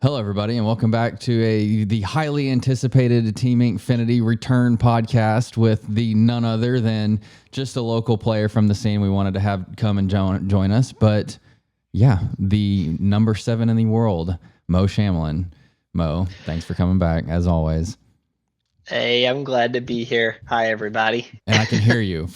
Hello, everybody, and welcome back to the highly anticipated Team Inkfinity return podcast with the none other than just a local player from the scene we wanted to have come and join us. But yeah, the number 7 in the world, Mo Shamlin. Mo, thanks for coming back as always. Hey, I'm glad to be here. Hi, everybody. And I can hear you.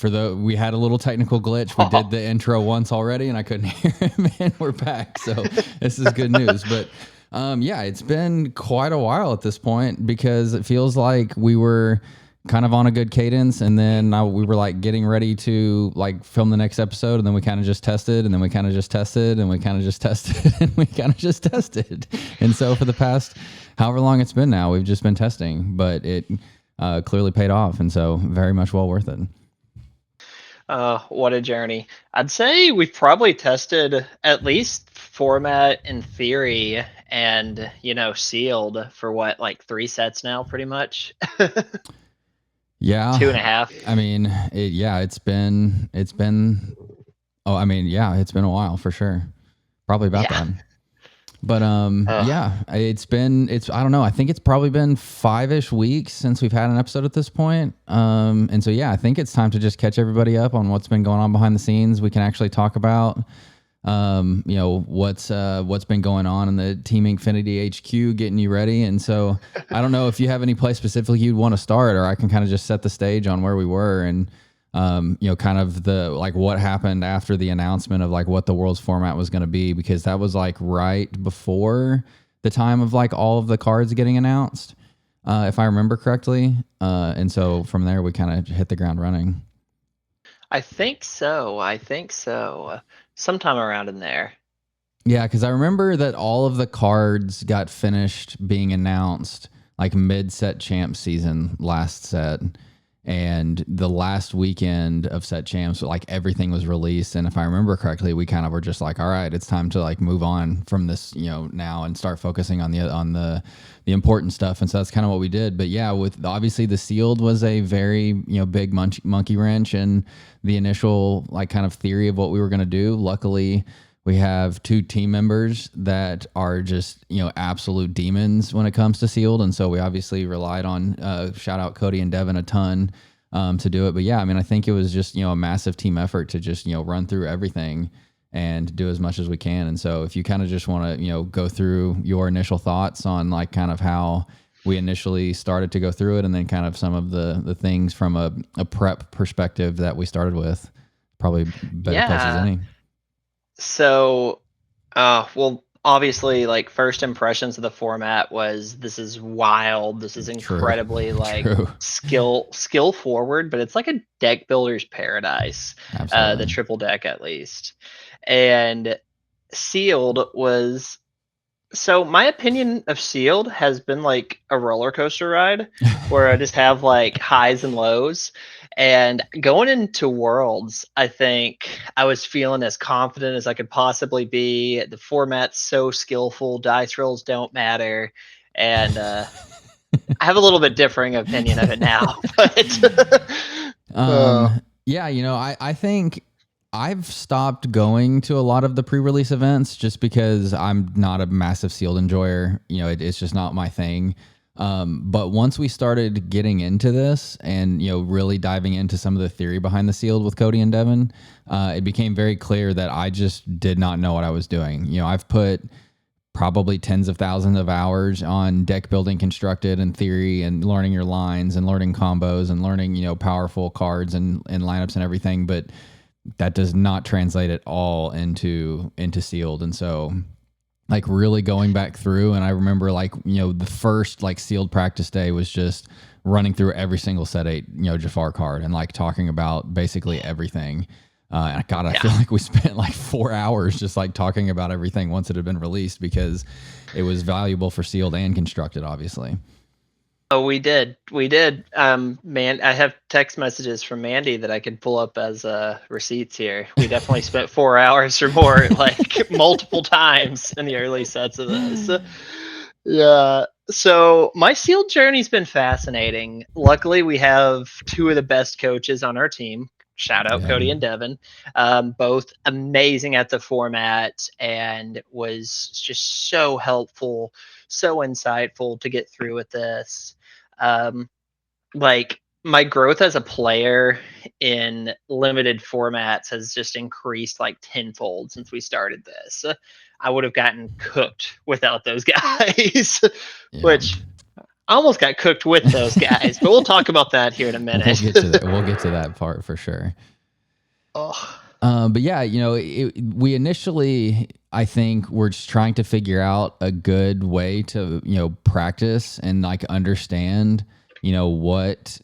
We had a little technical glitch. We did the intro once already, and I couldn't hear him. And we're back, so this is good news. But yeah, it's been quite a while at this point because it feels like we were kind of on a good cadence, and then we were like getting ready to like film the next episode, and then we kind of just tested, and then we kind of just tested, and we kind of just tested, and we kind of just tested. And so for the past however long it's been now, we've just been testing, but it clearly paid off, and so very much well worth it. What a journey. I'd say we've probably tested at least format in theory and, sealed for what, like 3 sets now, pretty much. Yeah. 2.5. I mean, it's been it's been a while for sure. Probably about that. But yeah, I don't know. I think it's probably been 5-ish weeks since we've had an episode at this point. And so yeah, I think it's time to just catch everybody up on what's been going on behind the scenes. We can actually talk about what's been going on in the Team Inkfinity HQ, getting you ready. And so I don't know if you have any place specifically you'd want to start, or I can kind of just set the stage on where we were and kind of the like what happened after the announcement of like what the world's format was going to be, because that was like right before the time of like all of the cards getting announced, if I remember correctly. And so from there we kind of hit the ground running. I think so. Sometime around in there. Yeah, because I remember that all of the cards got finished being announced like mid-set champ season last set. And the last weekend of set champs, like everything was released. And if I remember correctly, we kind of were just like, all right, it's time to like move on from this, now and start focusing on the important stuff. And so that's kind of what we did. But yeah, with obviously the sealed was a very, big monkey wrench and the initial like kind of theory of what we were going to do. Luckily, we have 2 team members that are just, absolute demons when it comes to sealed. And so we obviously relied on, shout out Cody and Devin a ton to do it. But yeah, I mean, I think it was just, a massive team effort to just, run through everything and do as much as we can. And so if you kind of just want to, go through your initial thoughts on like kind of how we initially started to go through it, and then kind of some of the things from a prep perspective that we started with, probably better place as any. So, well, obviously, like first impressions of the format was this is wild. This is incredibly skill forward, but it's like a deck builder's paradise. Absolutely. The triple deck at least, and sealed was. So my opinion of sealed has been like a roller coaster ride, where I just have like highs and lows. And going into Worlds, I think I was feeling as confident as I could possibly be. The format's so skillful, dice rolls don't matter. And I have a little bit differing opinion of it now. But yeah, I think I've stopped going to a lot of the pre-release events just because I'm not a massive sealed enjoyer. It's just not my thing. But once we started getting into this and, really diving into some of the theory behind the sealed with Cody and Devin, it became very clear that I just did not know what I was doing. I've put probably tens of thousands of hours on deck building constructed and theory and learning your lines and learning combos and learning, powerful cards and lineups and everything. But that does not translate at all into sealed. And so like really going back through, and I remember like, the first like sealed practice day was just running through every single set 8, Jafar card and like talking about basically everything. And God, I feel like we spent like 4 hours just like talking about everything once it had been released, because it was valuable for sealed and constructed, obviously. Oh, we did. Man, I have text messages from Mandy that I could pull up as receipts here. We definitely spent 4 hours or more, like multiple times in the early sets of this. Yeah. So my sealed journey's been fascinating. Luckily, we have 2 of the best coaches on our team, shout out Yeah. Cody and Devin, both amazing at the format and was just so helpful, so insightful to get through with this. Like my growth as a player in limited formats has just increased like tenfold since we started this. I would have gotten cooked without those guys, Yeah. which I almost got cooked with those guys, but we'll talk about that here in a We'll minute. get to that. We'll get to that part for sure. Oh, But yeah, we initially, I think, we're just trying to figure out a good way to, practice and like understand, what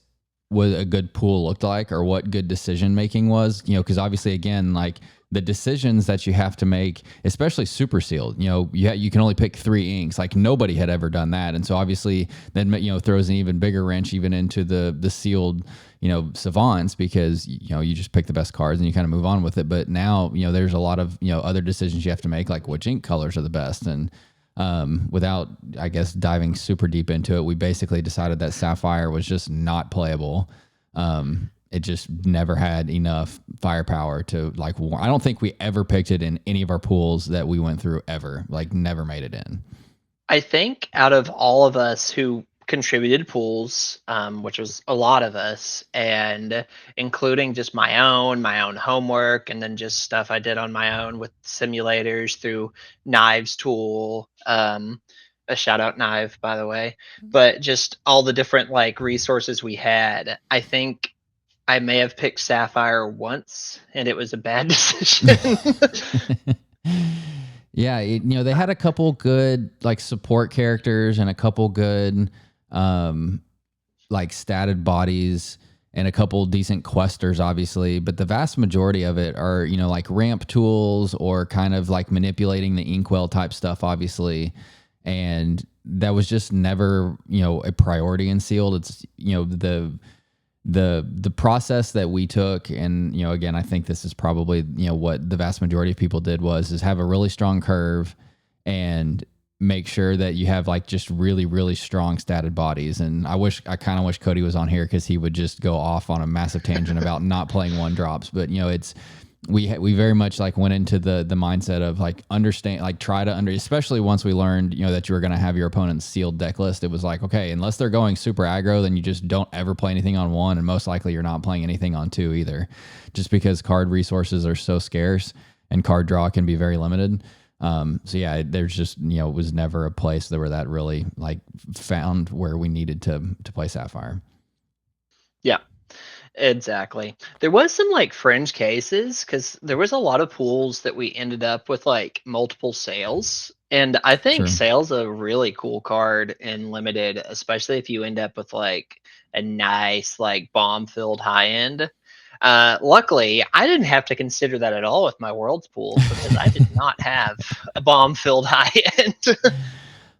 a good pool looked like or what good decision making was, because obviously, again, like the decisions that you have to make, especially super sealed, you can only pick 3 inks. Like nobody had ever done that, and so obviously, then throws an even bigger wrench even into the sealed savants, because you just pick the best cards and you kind of move on with it. But now there's a lot of other decisions you have to make, like which ink colors are the best. And without, I guess, diving super deep into it, we basically decided that Sapphire was just not playable. It just never had enough firepower to like I don't think we ever picked it in any of our pools that we went through ever. Like never made it in. I think out of all of us who contributed pools, which was a lot of us, and including just my own homework, and then just stuff I did on my own with simulators through Knives tool. A shout out Knive, by the way, but just all the different like resources we had. I think I may have picked Sapphire once, and it was a bad decision. Yeah, they had a couple good like support characters and a couple good like statted bodies and a couple decent questers, obviously, but the vast majority of it are like ramp tools or kind of like manipulating the inkwell type stuff, obviously, and that was just never a priority in sealed. It's the process that we took, and again, I think this is probably what the vast majority of people did, is have a really strong curve and make sure that you have like just really really strong statted bodies. And I kind of wish Cody was on here, because he would just go off on a massive tangent about not playing 1-drops. But it's we very much like went into the mindset of like understand, like try to especially once we learned that you were going to have your opponent's sealed deck list. It was like, okay, unless they're going super aggro, then you just don't ever play anything on 1, and most likely you're not playing anything on 2 either, just because card resources are so scarce and card draw can be very limited. So yeah, there's just it was never a place that were that really like found where we needed to play Sapphire. Yeah. Exactly. There was some like fringe cases because there was a lot of pools that we ended up with like multiple sales. And I think Sure. sales a really cool card in limited, especially if you end up with like a nice like bomb filled high end. Luckily, I didn't have to consider that at all with my worlds pools because I did not have a bomb filled high end.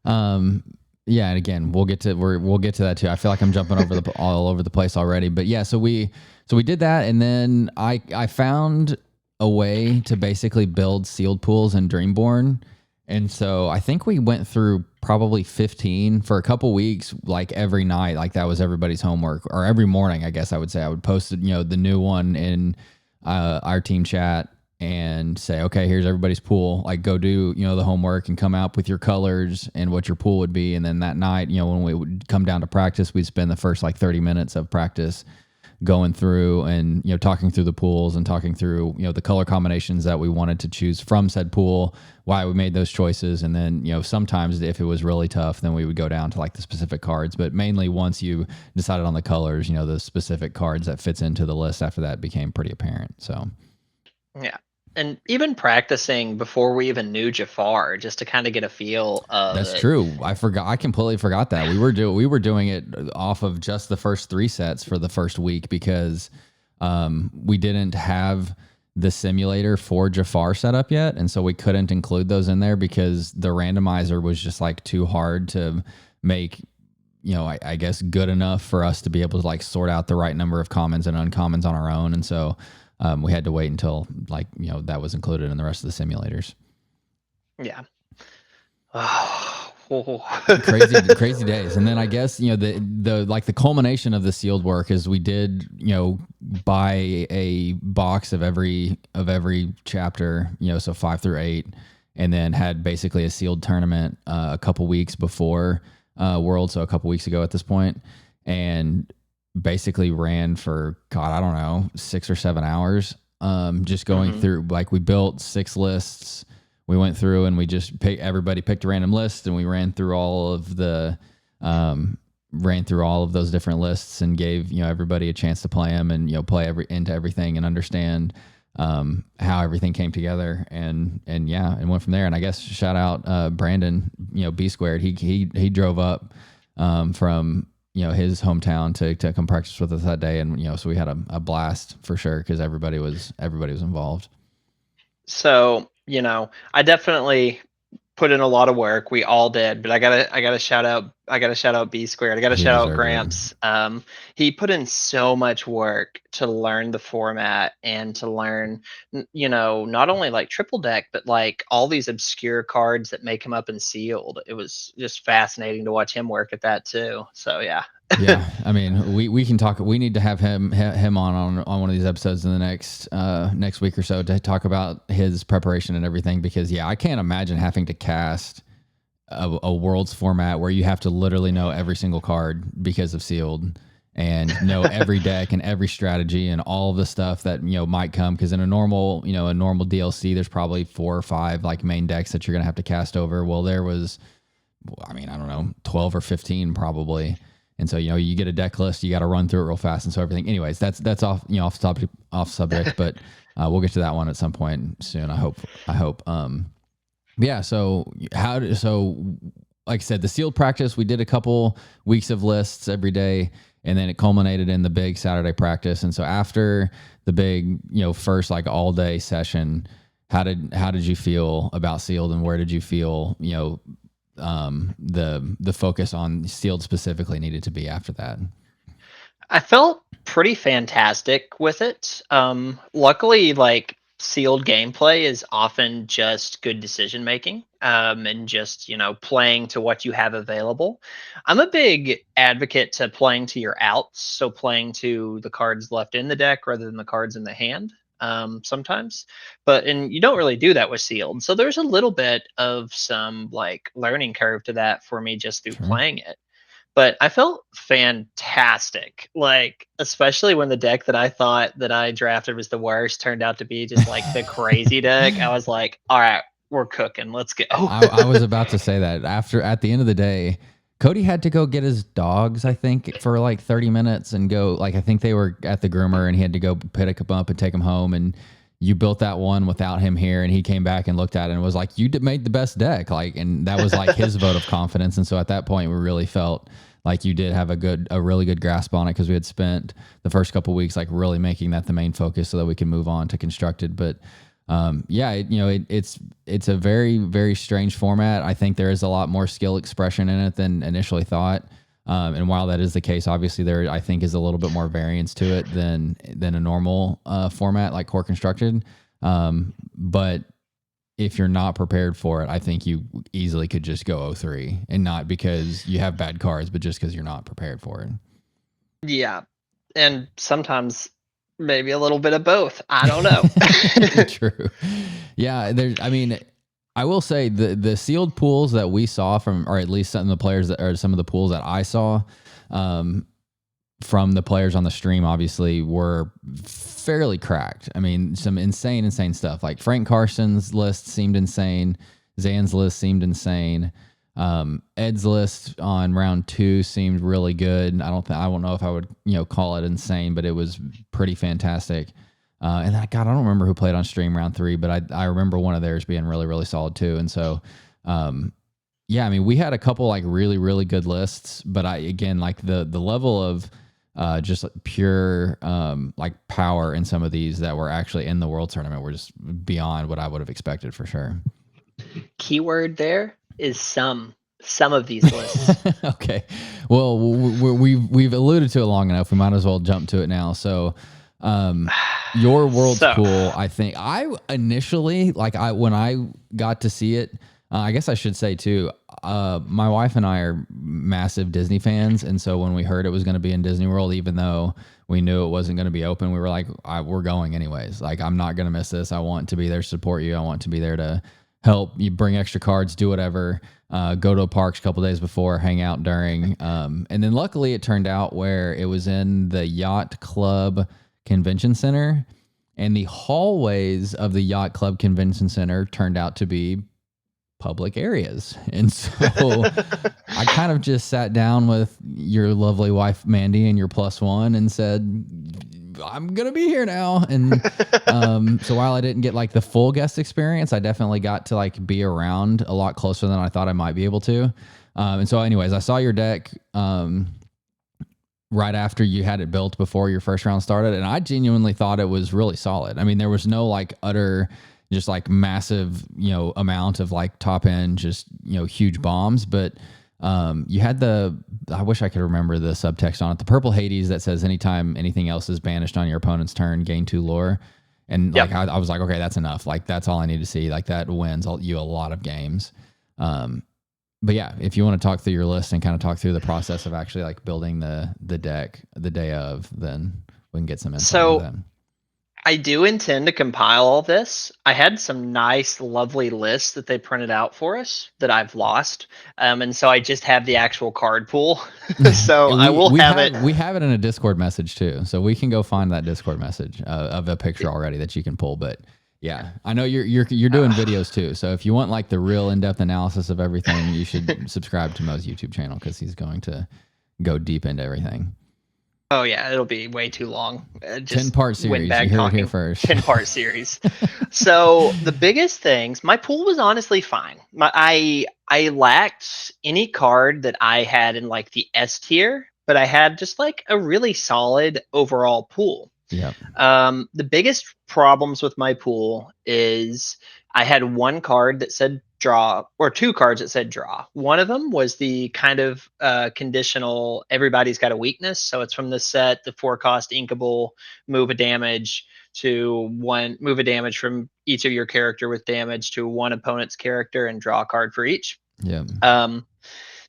Um, yeah, and again, we'll get to that too. I feel like I'm jumping over all over the place already, but yeah. So we did that, and then I found a way to basically build sealed pools in Dreamborn, and so I think we went through probably 15 for a couple weeks, like every night, like that was everybody's homework, or every morning, I guess I would say. I would post the new one in our team chat and say, okay, here's everybody's pool. Like, go do, the homework and come out with your colors and what your pool would be. And then that night, when we would come down to practice, we'd spend the first like 30 minutes of practice going through and, talking through the pools and talking through, the color combinations that we wanted to choose from said pool, why we made those choices. And then, sometimes if it was really tough, then we would go down to like the specific cards. But mainly once you decided on the colors, the specific cards that fits into the list after that became pretty apparent. So, Yeah. And even practicing before we even knew Jafar, just to kind of get a feel of that's it. true. I completely forgot that we were doing it off of just the first 3 sets for the first week, because we didn't have the simulator for Jafar set up yet, and so we couldn't include those in there because the randomizer was just like too hard to make. I guess good enough for us to be able to like sort out the right number of commons and uncommons on our own, and so. We had to wait until that was included in the rest of the simulators. Yeah. Oh. crazy days. And then I guess, the culmination of the sealed work is we did, buy a box of every chapter, so 5 through 8, and then had basically a sealed tournament a couple weeks before World, so a couple weeks ago at this point, and basically ran for, God, I don't know, 6 or 7 hours, just going through, like, we built 6 lists. We went through and we just everybody picked a random list, and we ran through all of those different lists and gave, everybody a chance to play them and, play into everything and understand how everything came together, and went from there. And I guess shout out Brandon, B Squared. He drove up from his hometown to come practice with us that day, and so we had a blast for sure because everybody was involved. So, I definitely put in a lot of work. We all did, but I gotta shout out B Squared. I gotta He shout out deserves Gramps. He put in so much work to learn the format and to learn, not only like triple deck, but like all these obscure cards that may come up in sealed. It was just fascinating to watch him work at that too. So yeah. Yeah, I mean, we can talk. We need to have him on one of these episodes in the next week or so to talk about his preparation and everything. Because I can't imagine having to cast a Worlds format where you have to literally know every single card because of sealed, and know every deck and every strategy and all of the stuff that might come. Because in a normal DLC, there's probably 4 or 5 like main decks that you're gonna have to cast over. Well, there was, I don't know, 12 or 15 probably. And so, you get a deck list, you got to run through it real fast. And so everything, anyways, that's off, off subject, but we'll get to that one at some point soon. I hope. So like I said, the sealed practice, we did a couple weeks of lists every day, and then it culminated in the big Saturday practice. And so after the big, first like all day session, how did you feel about sealed, and where did you feel, the focus on sealed specifically needed to be after that? I felt pretty fantastic with it. Luckily, like sealed gameplay is often just good decision making, and just playing to what you have available. I'm a big advocate to playing to your outs, so playing to the cards left in the deck rather than the cards in the hand. Sometimes, and you don't really do that with sealed. So there's a little bit of some like learning curve to that for me just through playing it. But I felt fantastic, like especially when the deck that I thought that I drafted was the worst turned out to be just like the crazy deck. I was like, all right, we're cooking. Let's go. I was about to say that at the end of the day, Cody had to go get his dogs, I think, for like 30 minutes and go, like, I think they were at the groomer and he had to go pick them up and take them home. And you built that one without him here, and he came back and looked at it and was like, you made the best deck. Like, and that was like his vote of confidence. And so at that point, we really felt like you did have a really good grasp on it, because we had spent the first couple of weeks like really making that the main focus so that we can move on to constructed. But it's a very, very strange format. I think there is a lot more skill expression in it than initially thought. And while that is the case, obviously there, I think, is a little bit more variance to it than a normal format like core constructed. But if you're not prepared for it, I think you easily could just go 0-3, and not because you have bad cards, but just because you're not prepared for it. Yeah. And sometimes maybe a little bit of both. I don't know. True. Yeah. I will say the sealed pools that we saw from, or at least some of the players some of the pools that I saw, from the players on the stream, obviously were fairly cracked. I mean, some insane stuff. Like Frank Carson's list seemed insane. Zan's list seemed insane. Ed's list on round 2 seemed really good. I don't know if I would, call it insane, but it was pretty fantastic. And I don't remember who played on stream round 3, but I remember one of theirs being really, really solid too. And so, we had a couple like really, really good lists, but like the level of just pure like power in some of these that were actually in the world tournament were just beyond what I would have expected for sure. Keyword there is some of these lists. Okay. Well, we've alluded to it long enough. We might as well jump to it now. So, your world's cool. I think I initially, when I got to see it, I guess I should say too, my wife and I are massive Disney fans. And so when we heard it was going to be in Disney World, even though we knew it wasn't going to be open, we were like, we're going anyways. Like, I'm not going to miss this. I want to be there to support you. I want to be there to help you bring extra cards, do whatever, go to parks a couple days before, hang out during. And then luckily it turned out where it was in the Yacht Club Convention Center, and the hallways of the Yacht Club Convention Center turned out to be public areas. And so I kind of just sat down with your lovely wife, Mandy, and your +1 and said, I'm going to be here now. And so while I didn't get like the full guest experience, I definitely got to like be around a lot closer than I thought I might be able to. And so anyways, I saw your deck right after you had it built before your first round started, and I genuinely thought it was really solid. I mean, there was no like utter just like massive, amount of like top end, just, huge bombs. But you had I wish I could remember the subtext on it, the purple Hades that says anytime anything else is banished on your opponent's turn, gain 2 lore. And like, I was like, okay, that's enough. Like, that's all I need to see. Like, that wins you a lot of games. But yeah, if you want to talk through your list and kind of talk through the process of actually like building the deck the day of, then we can get some insight into that. I do intend to compile all this. I had some nice, lovely lists that they printed out for us that I've lost. And so I just have the actual card pool. So I will have it. We have it in a Discord message too. So we can go find that Discord message of a picture already that you can pull. But yeah, I know you're doing videos too. So if you want like the real in-depth analysis of everything, you should subscribe to Mo's YouTube channel, because he's going to go deep into everything. Oh yeah, it'll be way too long. 10-part series. You heard it here first. 10-part series. So the biggest things, my pool was honestly fine. I lacked any card that I had in like the S tier, but I had just like a really solid overall pool. Yeah. The biggest problems with my pool is I had one card that said draw, or 2 cards that said draw. One of them was the kind of conditional, everybody's got a weakness. So it's from the set, the 4-cost inkable, move a damage from each of your character with damage to one opponent's character and draw a card for each. Yeah.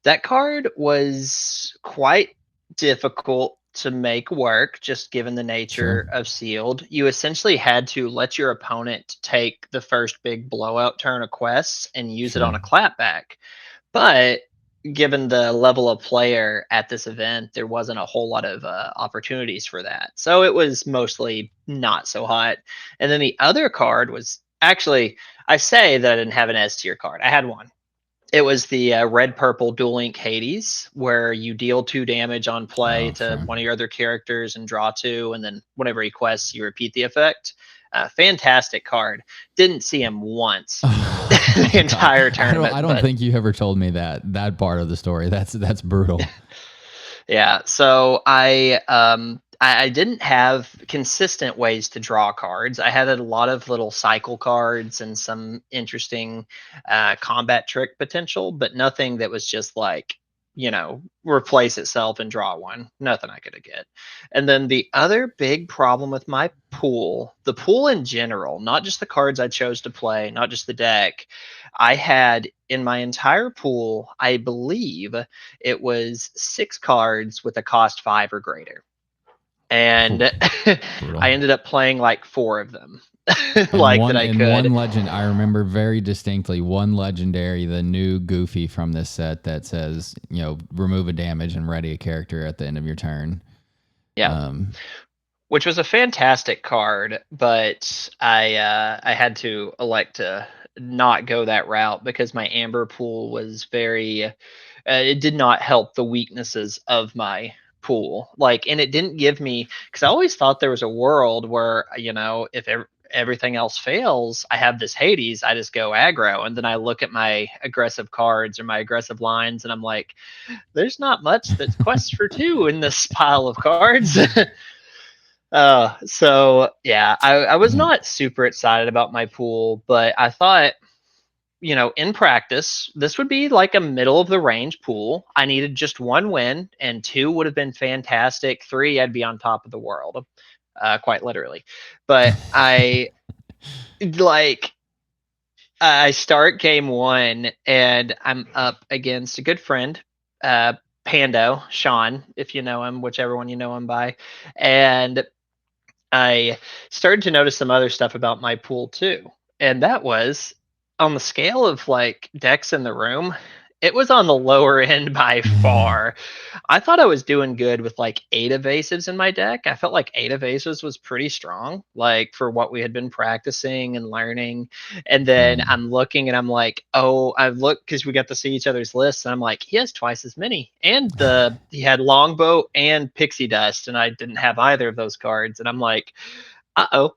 That card was quite difficult to make work, just given the nature of sealed. You essentially had to let your opponent take the first big blowout turn of quests and use it on a clapback. But given the level of player at this event, there wasn't a whole lot of opportunities for that. So it was mostly not so hot. And then the other card was actually, I say that I didn't have an S tier card. I had one. It was the red-purple Dual Link Hades, where you deal 2 damage on play to one of your other characters and draw 2, and then whenever he quests, you repeat the effect. Fantastic card. Didn't see him once the entire tournament. I don't think you ever told me that part of the story. That's brutal. Yeah. So I didn't have consistent ways to draw cards. I had a lot of little cycle cards and some interesting combat trick potential, but nothing that was just like, replace itself and draw one. Nothing I could get. And then the other big problem with my pool, the pool in general, not just the cards I chose to play, not just the deck, I had in my entire pool, I believe it was 6 cards with a cost 5 or greater. And I ended up playing like 4 of them. Like one, that I could. One legend, I remember very distinctly, one legendary, the new Goofy from this set that says, remove a damage and ready a character at the end of your turn. Yeah. Which was a fantastic card, but I had to elect to not go that route because my Amber pool was very, it did not help the weaknesses of my pool. Like, and it didn't give me, because I always thought there was a world where, if everything else fails, I have this Hades, I just go aggro. And then I look at my aggressive cards or my aggressive lines, and I'm like, there's not much that's quests for 2 in this pile of cards. So yeah, I was not super excited about my pool, but I thought, in practice, this would be like a middle of the range pool. I needed just 1 win, and 2 would have been fantastic. 3, I'd be on top of the world, quite literally. But I I start game one and I'm up against a good friend, uh, Pando, Sean, if you know him, whichever one you know him by. And I started to notice some other stuff about my pool too. And that was on the scale of like decks in the room, it was on the lower end by far. I thought I was doing good with like 8 evasives in my deck. I felt like 8 evasives was pretty strong, like for what we had been practicing and learning. And then Right. I'm looking and I'm like, oh, I've looked because we got to see each other's lists, and I'm like, he has twice as many. And he had Longbow and Pixie Dust, and I didn't have either of those cards. And I'm like, uh oh.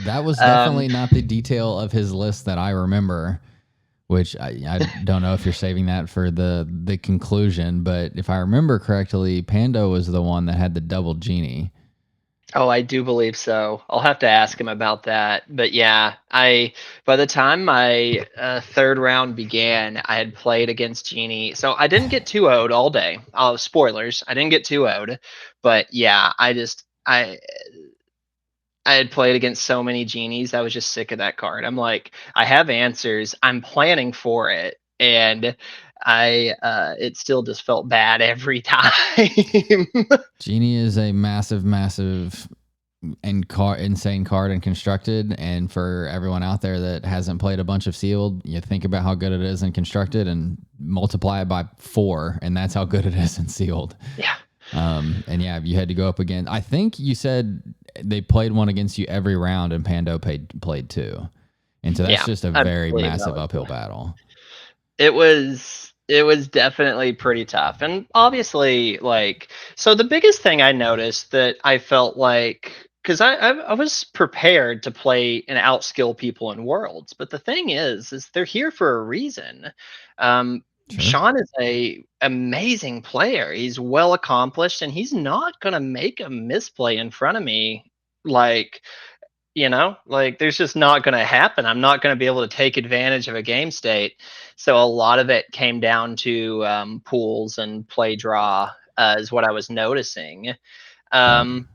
That was um, definitely not the detail of his list that I remember, which I don't know if you're saving that for the conclusion, but if I remember correctly, Pando was the one that had the double genie. Oh, I do believe so. I'll have to ask him about that. But yeah, I by the time my third round began, I had played against Genie, so I didn't get 2-0'd all day. Oh, spoilers! I didn't get 2-0'd, but yeah, I had played against so many Genies. I was just sick of that card. I'm like, I have answers. I'm planning for it, and I it still just felt bad every time. Genie is a massive, massive insane card and constructed. And for everyone out there that hasn't played a bunch of sealed, you think about how good it is in constructed and multiply it by 4, and that's how good it is in sealed. Yeah. And yeah, you had to go up again. I think you said they played one against you every round, and Pando played 2, and so that's Yeah, just a I very believe that massive was uphill battle. it was definitely pretty tough. And obviously, like, so the biggest thing I noticed that I felt like, because I was prepared to play and outskill people in worlds, but the thing is they're here for a reason. um Sure. Sean is a amazing player. He's well accomplished, and he's not gonna make a misplay in front of me. Like, like there's just not going to happen. I'm not going to be able to take advantage of a game state. So a lot of it came down to pools and play draw, is what I was noticing. Right. um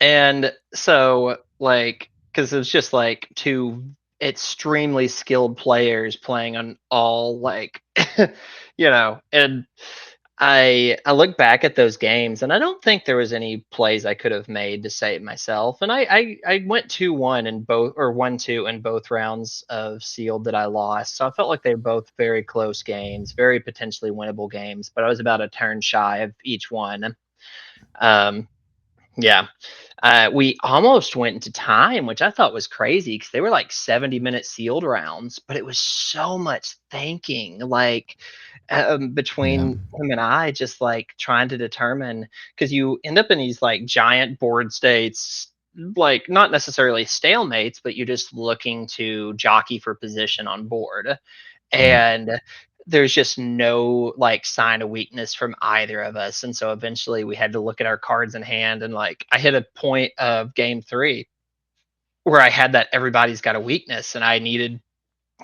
and so, like, because it was just like two extremely skilled players playing on all, like, and I look back at those games, and I don't think there was any plays I could have made to save myself. And I went 2-1 in both, or 1-2 in both rounds of sealed that I lost. So I felt like they were both very close games, very potentially winnable games, but I was about a turn shy of each one. Um, yeah. We almost went into time, which I thought was crazy because they were like 70-minute sealed rounds, but it was so much thinking, like, Yeah. between him and I, just like trying to determine, because you end up in these like giant board states, like not necessarily stalemates, but you're just looking to jockey for position on board. Right. And there's just no like sign of weakness from either of us. And so eventually we had to look at our cards in hand, and like I hit a point of game 3 where I had that everybody's got a weakness, and I needed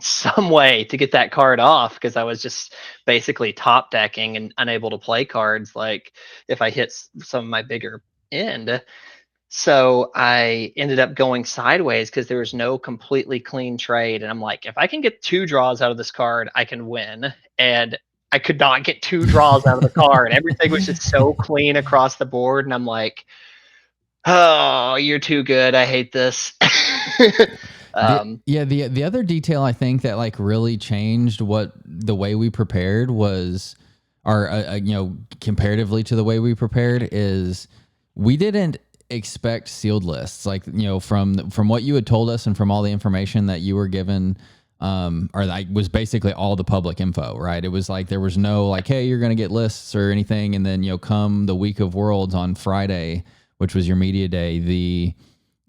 some way to get that card off because I was just basically top decking and unable to play cards, like if I hit some of my bigger end. So I ended up going sideways because there was no completely clean trade. And I'm like, if I can get 2 draws out of this card, I can win. And I could not get 2 draws out of the card. Everything was just so clean across the board. And I'm like, oh, you're too good. I hate this. um, The other detail I think that like really changed what the way we prepared was, or comparatively to the way we prepared, is we didn't expect sealed lists, like from what you had told us and from all the information that you were given, or like was basically all the public info, right? It was like there was no like, hey, you're gonna get lists or anything, and then come the week of Worlds on Friday, which was your media day, the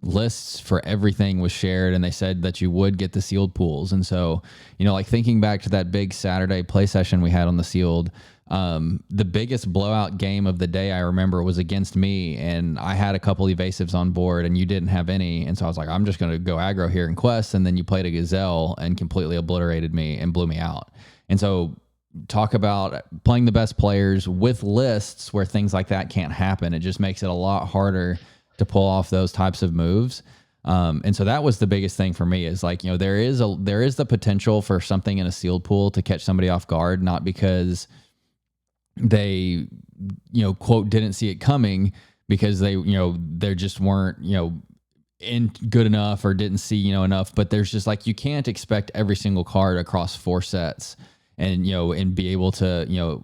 lists for everything was shared, and they said that you would get the sealed pools. And so like thinking back to that big Saturday play session we had on the sealed, the biggest blowout game of the day I remember was against me, and I had a couple evasives on board and you didn't have any, and so I was like, I'm just going to go aggro here in quest, and then you played a gazelle and completely obliterated me and blew me out. And so talk about playing the best players with lists where things like that can't happen. It just makes it a lot harder to pull off those types of moves. And so that was the biggest thing for me is like, there is the potential for something in a sealed pool to catch somebody off guard, not because they, quote, didn't see it coming, because they, they just weren't, in good enough or didn't see, enough, but there's just like, you can't expect every single card across 4 sets and, and be able to,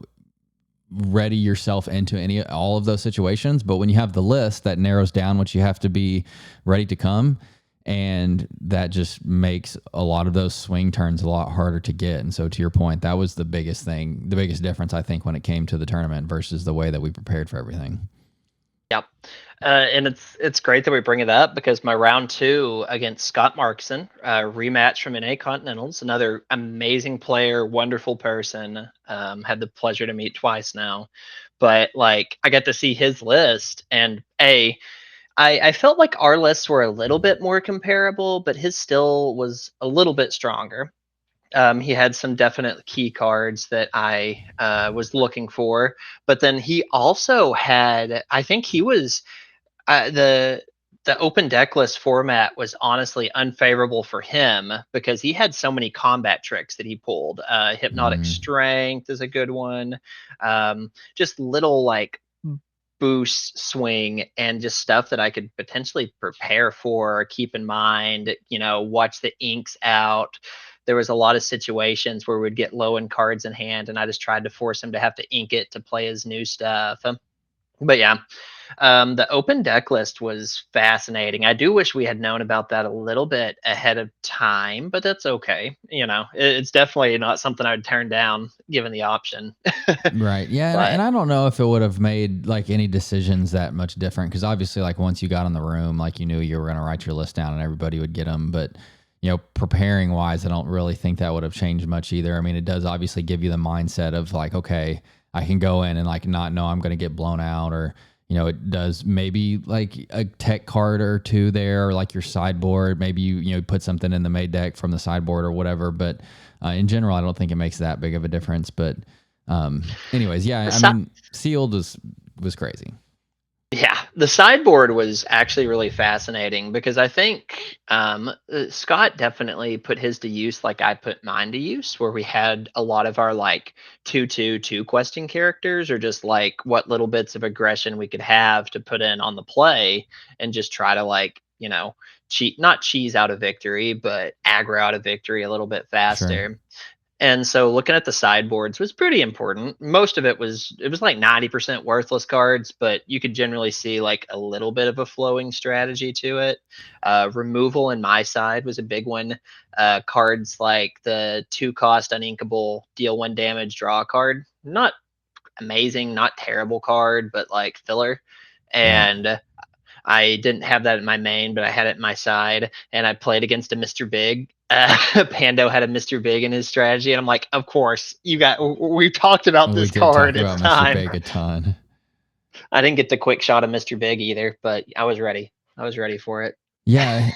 ready yourself into all of those situations. But when you have the list, that narrows down what you have to be ready to come. And that just makes a lot of those swing turns a lot harder to get. And so to your point, that was the biggest thing, the biggest difference, I think, when it came to the tournament versus the way that we prepared for everything. Yep. And it's great that we bring it up, because my round 2 against Scott Markson, rematch from NA Continentals, another amazing player, wonderful person, had the pleasure to meet twice now. But like, I got to see his list, and I felt like our lists were a little bit more comparable, but his still was a little bit stronger. He had some definite key cards that I was looking for, but then he also had, I think he was the open deck list format was honestly unfavorable for him, because he had so many combat tricks that he pulled. Hypnotic Strength is a good one. Just little like boost swing and just stuff that I could potentially prepare for, keep in mind, watch the inks out. There was a lot of situations where we'd get low in cards in hand, and I just tried to force him to have to ink it to play his new stuff. But yeah, the open deck list was fascinating. I do wish we had known about that a little bit ahead of time, but that's okay. It's definitely not something I would turn down given the option. Right. Yeah. And But I don't know if it would have made like any decisions that much different, because obviously, like, once you got in the room, like, you knew you were going to write your list down and everybody would get them. But, preparing wise, I don't really think that would have changed much either. I mean, it does obviously give you the mindset of like, okay, I can go in and like not know I'm going to get blown out, or, it does maybe like a tech card or two there, or like your sideboard. Maybe you put something in the made deck from the sideboard or whatever. But in general, I don't think it makes that big of a difference. But anyways, yeah, I mean, sealed was crazy. Yeah, the sideboard was actually really fascinating, because I think Scott definitely put his to use like I put mine to use, where we had a lot of our like 2/2 questing characters, or just like what little bits of aggression we could have to put in on the play, and just try to like, not cheese out a victory, but aggro out a victory a little bit Sure. faster. And so looking at the sideboards was pretty important. Most of it was like 90% worthless cards, but you could generally see like a little bit of a flowing strategy to it. Removal in my side was a big one. Cards like the 2-cost uninkable deal 1 damage, draw a card. Not amazing, not terrible card, but like filler. Right. And I didn't have that in my main, but I had it in my side, and I played against a Mr. Big. Pando had a Mr. Big in his strategy, and I'm like, of course, we talked about We this did talk card. It's about Mr. time. Big a ton. I didn't get the quick shot of Mr. Big either, but I was ready. I was ready for it. Yeah.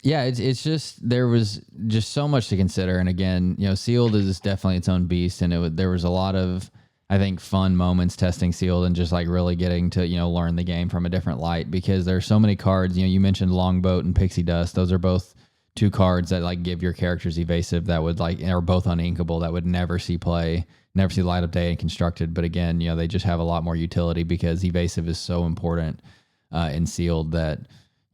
Yeah, it's just, there was just so much to consider. And again, sealed is definitely its own beast, and there was a lot of, I think, fun moments testing sealed and just like really getting to, learn the game from a different light, because there's so many cards. You mentioned Longboat and Pixie Dust. Those are both 2 cards that like give your characters evasive, that would like, are both uninkable, that would never see play, never see light of day in constructed. But again, they just have a lot more utility, because evasive is so important in sealed that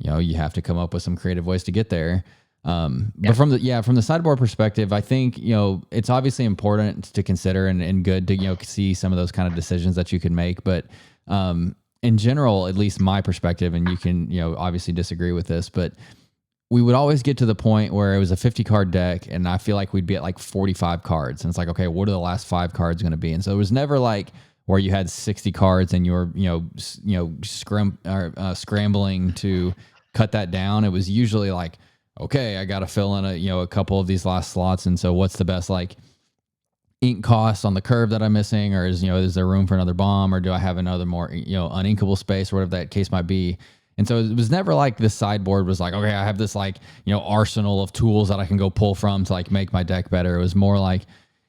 you have to come up with some creative ways to get there. But from the sideboard perspective, I think, it's obviously important to consider, and good to, see some of those kind of decisions that you can make. But in general, at least my perspective, and you can, obviously disagree with this, but we would always get to the point where it was a 50 card deck, and I feel like we'd be at like 45 cards. And it's like, okay, what are the last 5 cards going to be? And so it was never like where you had 60 cards and you were, scrambling to cut that down. It was usually like, okay, I got to fill in a couple of these last slots. And so what's the best like ink cost on the curve that I'm missing? Or is there room for another bomb? Or do I have another more, uninkable space, or whatever that case might be? And so it was never like the sideboard was like, okay, I have this like, arsenal of tools that I can go pull from to like make my deck better. It was more like,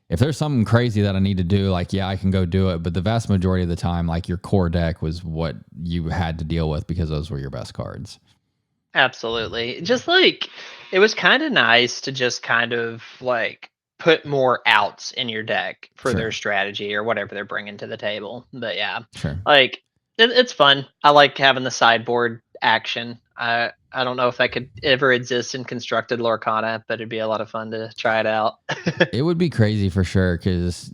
if there's something crazy that I need to do, like, yeah, I can go do it. But the vast majority of the time, like, your core deck was what you had to deal with because those were your best cards. Absolutely. Just like it was kind of nice to just kind of like put more outs in your deck for Sure. their strategy or whatever they're bringing to the table. But yeah, Sure. like it's fun. I like having the sideboard action. I don't know if that could ever exist in constructed Lorcana, but it'd be a lot of fun to try it out. It would be crazy for sure because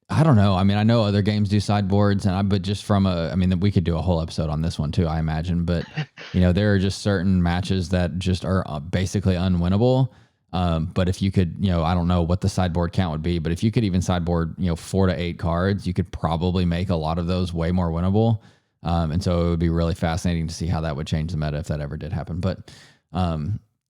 I don't know. I mean, I know other games do sideboards, but just from I mean, we could do a whole episode on this one too, I imagine. But there are just certain matches that just are basically unwinnable. But if you could, I don't know what the sideboard count would be, but if you could even sideboard, 4 to 8 cards, you could probably make a lot of those way more winnable. And so it would be really fascinating to see how that would change the meta if that ever did happen. But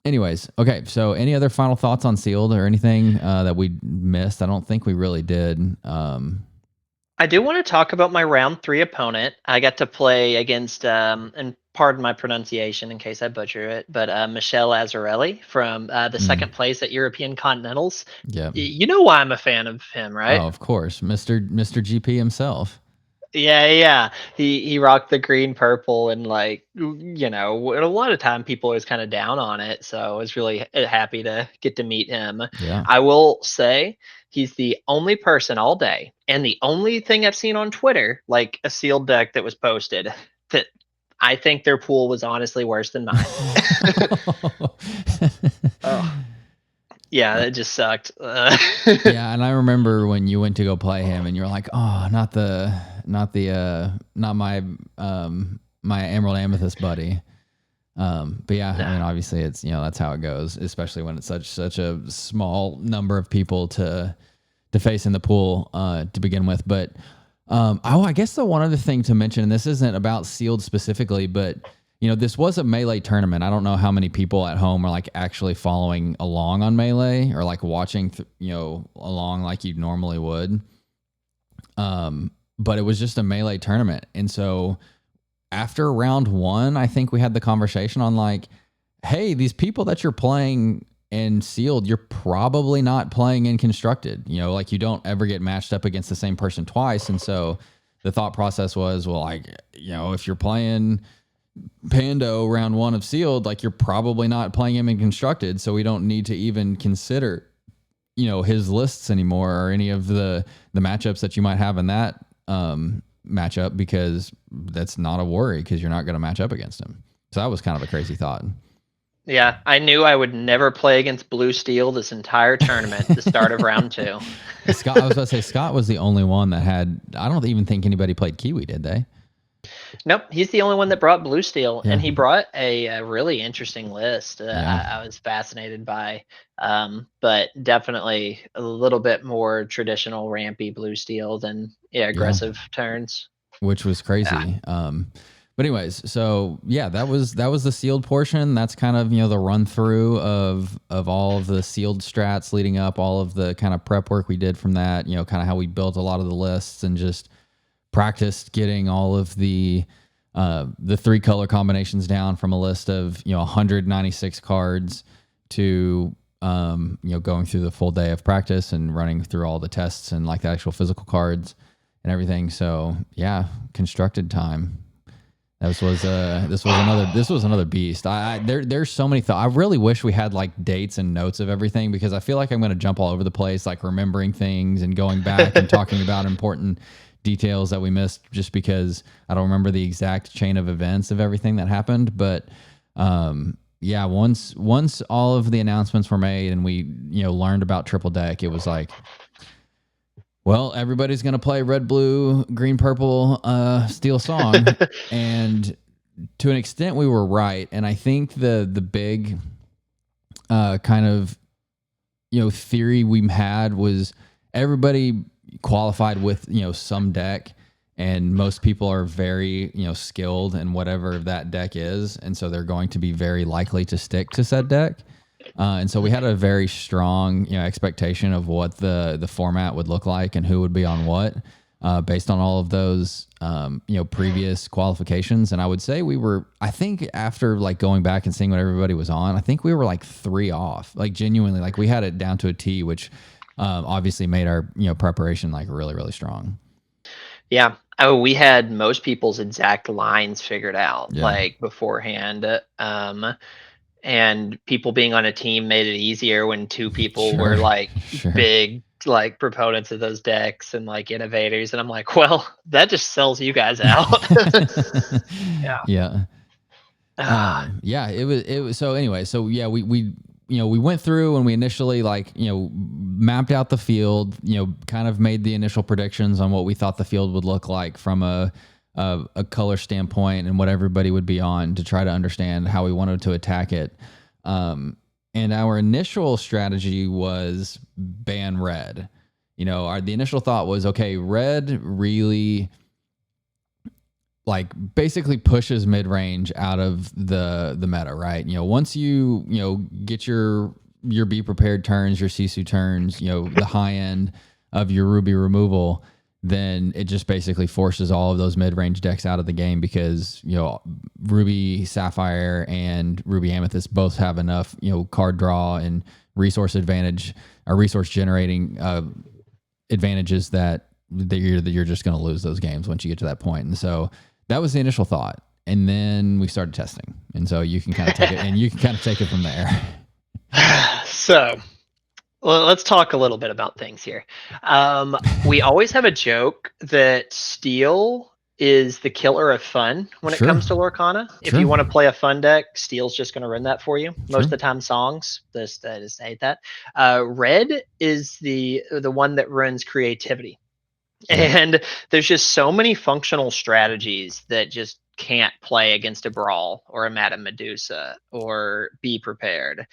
anyways, okay. So any other final thoughts on Sealed or anything that we missed? I don't think we really did. I do want to talk about my round 3 opponent. I got to play against, and pardon my pronunciation in case I butcher it, but Michelle Azzarelli from the second place at European Continentals. Yeah. You know why I'm a fan of him, right? Oh, of course, Mr. GP himself. Yeah. He rocked the green purple, and like a lot of time people is kind of down on it. So I was really happy to get to meet him. Yeah. I will say he's the only person all day, and the only thing I've seen on Twitter, like a sealed deck that was posted, that I think their pool was honestly worse than mine. Oh. Yeah, it just sucked. Yeah, and I remember when you went to go play him, and you were like, "Oh, not my my Emerald Amethyst buddy." But yeah, I mean, obviously, it's that's how it goes, especially when it's such a small number of people to face in the pool to begin with. But I guess the one other thing to mention, and this isn't about Sealed specifically, but this was a Melee tournament. I don't know how many people at home are like actually following along on Melee or like watching, along like you normally would. But it was just a Melee tournament. And so after round 1, I think we had the conversation on like, hey, these people that you're playing in Sealed, you're probably not playing in Constructed. Like you don't ever get matched up against the same person twice. And so the thought process was, well, like, if you're playing Pando round 1 of Sealed, like you're probably not playing him in Constructed, so we don't need to even consider his lists anymore or any of the matchups that you might have in that matchup, because that's not a worry because you're not going to match up against him. So that was kind of a crazy thought. Yeah, I knew I would never play against Blue Steel this entire tournament at the start of round 2. Scott, I was about to say, Scott was the only one that had, I don't even think anybody played Kiwi, did they? Nope, he's the only one that brought Blue Steel, Yeah. and he brought a really interesting list. Yeah. I was fascinated by, but definitely a little bit more traditional rampy Blue Steel than aggressive turns, which was crazy. Yeah. But anyways, so yeah, that was the Sealed portion. That's kind of the run through of all of the Sealed strats leading up, all of the kind of prep work we did from that. Kind of how we built a lot of the lists and just practiced getting all of the 3 color combinations down from a list of 196 cards to going through the full day of practice and running through all the tests and like the actual physical cards and everything. So yeah, Constructed time. This was another beast. There's so many thoughts. I really wish we had like dates and notes of everything, because I feel like I'm going to jump all over the place, like remembering things and going back and talking about important details that we missed just because I don't remember the exact chain of events of everything that happened. But yeah, once all of the announcements were made and we learned about Triple Deck, it was like, well, everybody's going to play red, blue, green, purple, Steel Song. And to an extent we were right. And I think the big kind of theory we had was everybody qualified with some deck, and most people are very skilled in whatever that deck is, and so they're going to be very likely to stick to said deck. And so we had a very strong expectation of what the format would look like and who would be on what, based on all of those previous qualifications. And I would say I think after like going back and seeing what everybody was on, I think we were like 3 off, like genuinely, like we had it down to a T, which obviously made our preparation like really really strong. Yeah. Oh, we had most people's exact lines figured out Yeah. like beforehand. And people being on a team made it easier when two people were Sure. like Sure. big like proponents of those decks and like innovators, and I'm like, well, that just sells you guys out. Yeah. Yeah. Ah, Yeah, it was so anyway, so yeah, we we went through and we initially like, mapped out the field, kind of made the initial predictions on what we thought the field would look like from a color standpoint and what everybody would be on to try to understand how we wanted to attack it. And our initial strategy was ban red. The initial thought was, okay, red really like basically pushes mid range out of the meta, right? Once you get your be prepared turns, your Sisu turns, the high end of your Ruby removal, then it just basically forces all of those mid range decks out of the game because Ruby Sapphire and Ruby Amethyst both have enough card draw and resource advantage or resource generating advantages that you're just going to lose those games once you get to that point. And so that was the initial thought. And then we started testing. And so you can kind of take it and you can kind of take it from there. so well, let's talk a little bit about things here. We always have a joke that steel is the killer of fun when it Sure. comes to Lorcana. If Sure. you want to play a fun deck, steel's just going to run that for you. Most Sure. of the time, songs. I just hate that. Red is the one that runs creativity. Yeah. And there's just so many functional strategies that just can't play against a Brawl or a Madame Medusa or Be Prepared.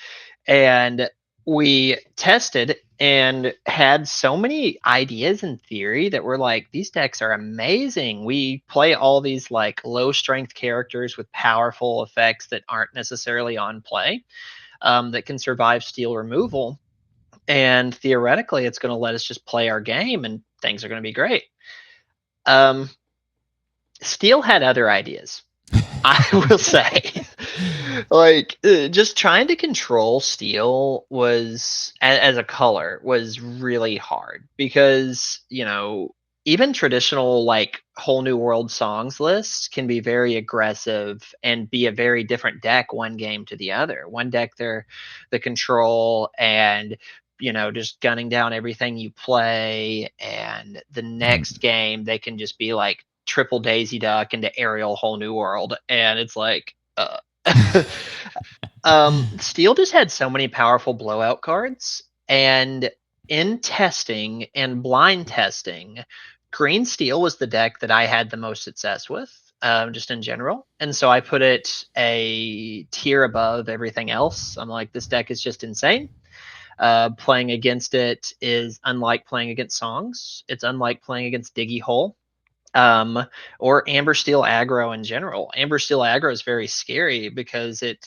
And we tested and had so many ideas in theory that were like, these decks are amazing. We play all these like low strength characters with powerful effects that aren't necessarily on play, that can survive steel removal. And theoretically, it's going to let us just play our game and things are going to be great. Um, Steel had other ideas. I will say, like, just trying to control steel was as a color was really hard because even traditional like whole new world songs lists can be very aggressive and be a very different deck one game to the other. One deck they're the control and just gunning down everything you play, and the next game they can just be like triple Daisy Duck into Aerial Whole New World, and it's like, Steel just had so many powerful blowout cards, and in testing and blind testing, Green Steel was the deck that I had the most success with, just in general, and so I put it a tier above everything else. I'm like, this deck is just insane. Playing against it is unlike playing against songs. It's unlike playing against Diggy Hole, or Amber Steel aggro in general. Amber Steel aggro is very scary because it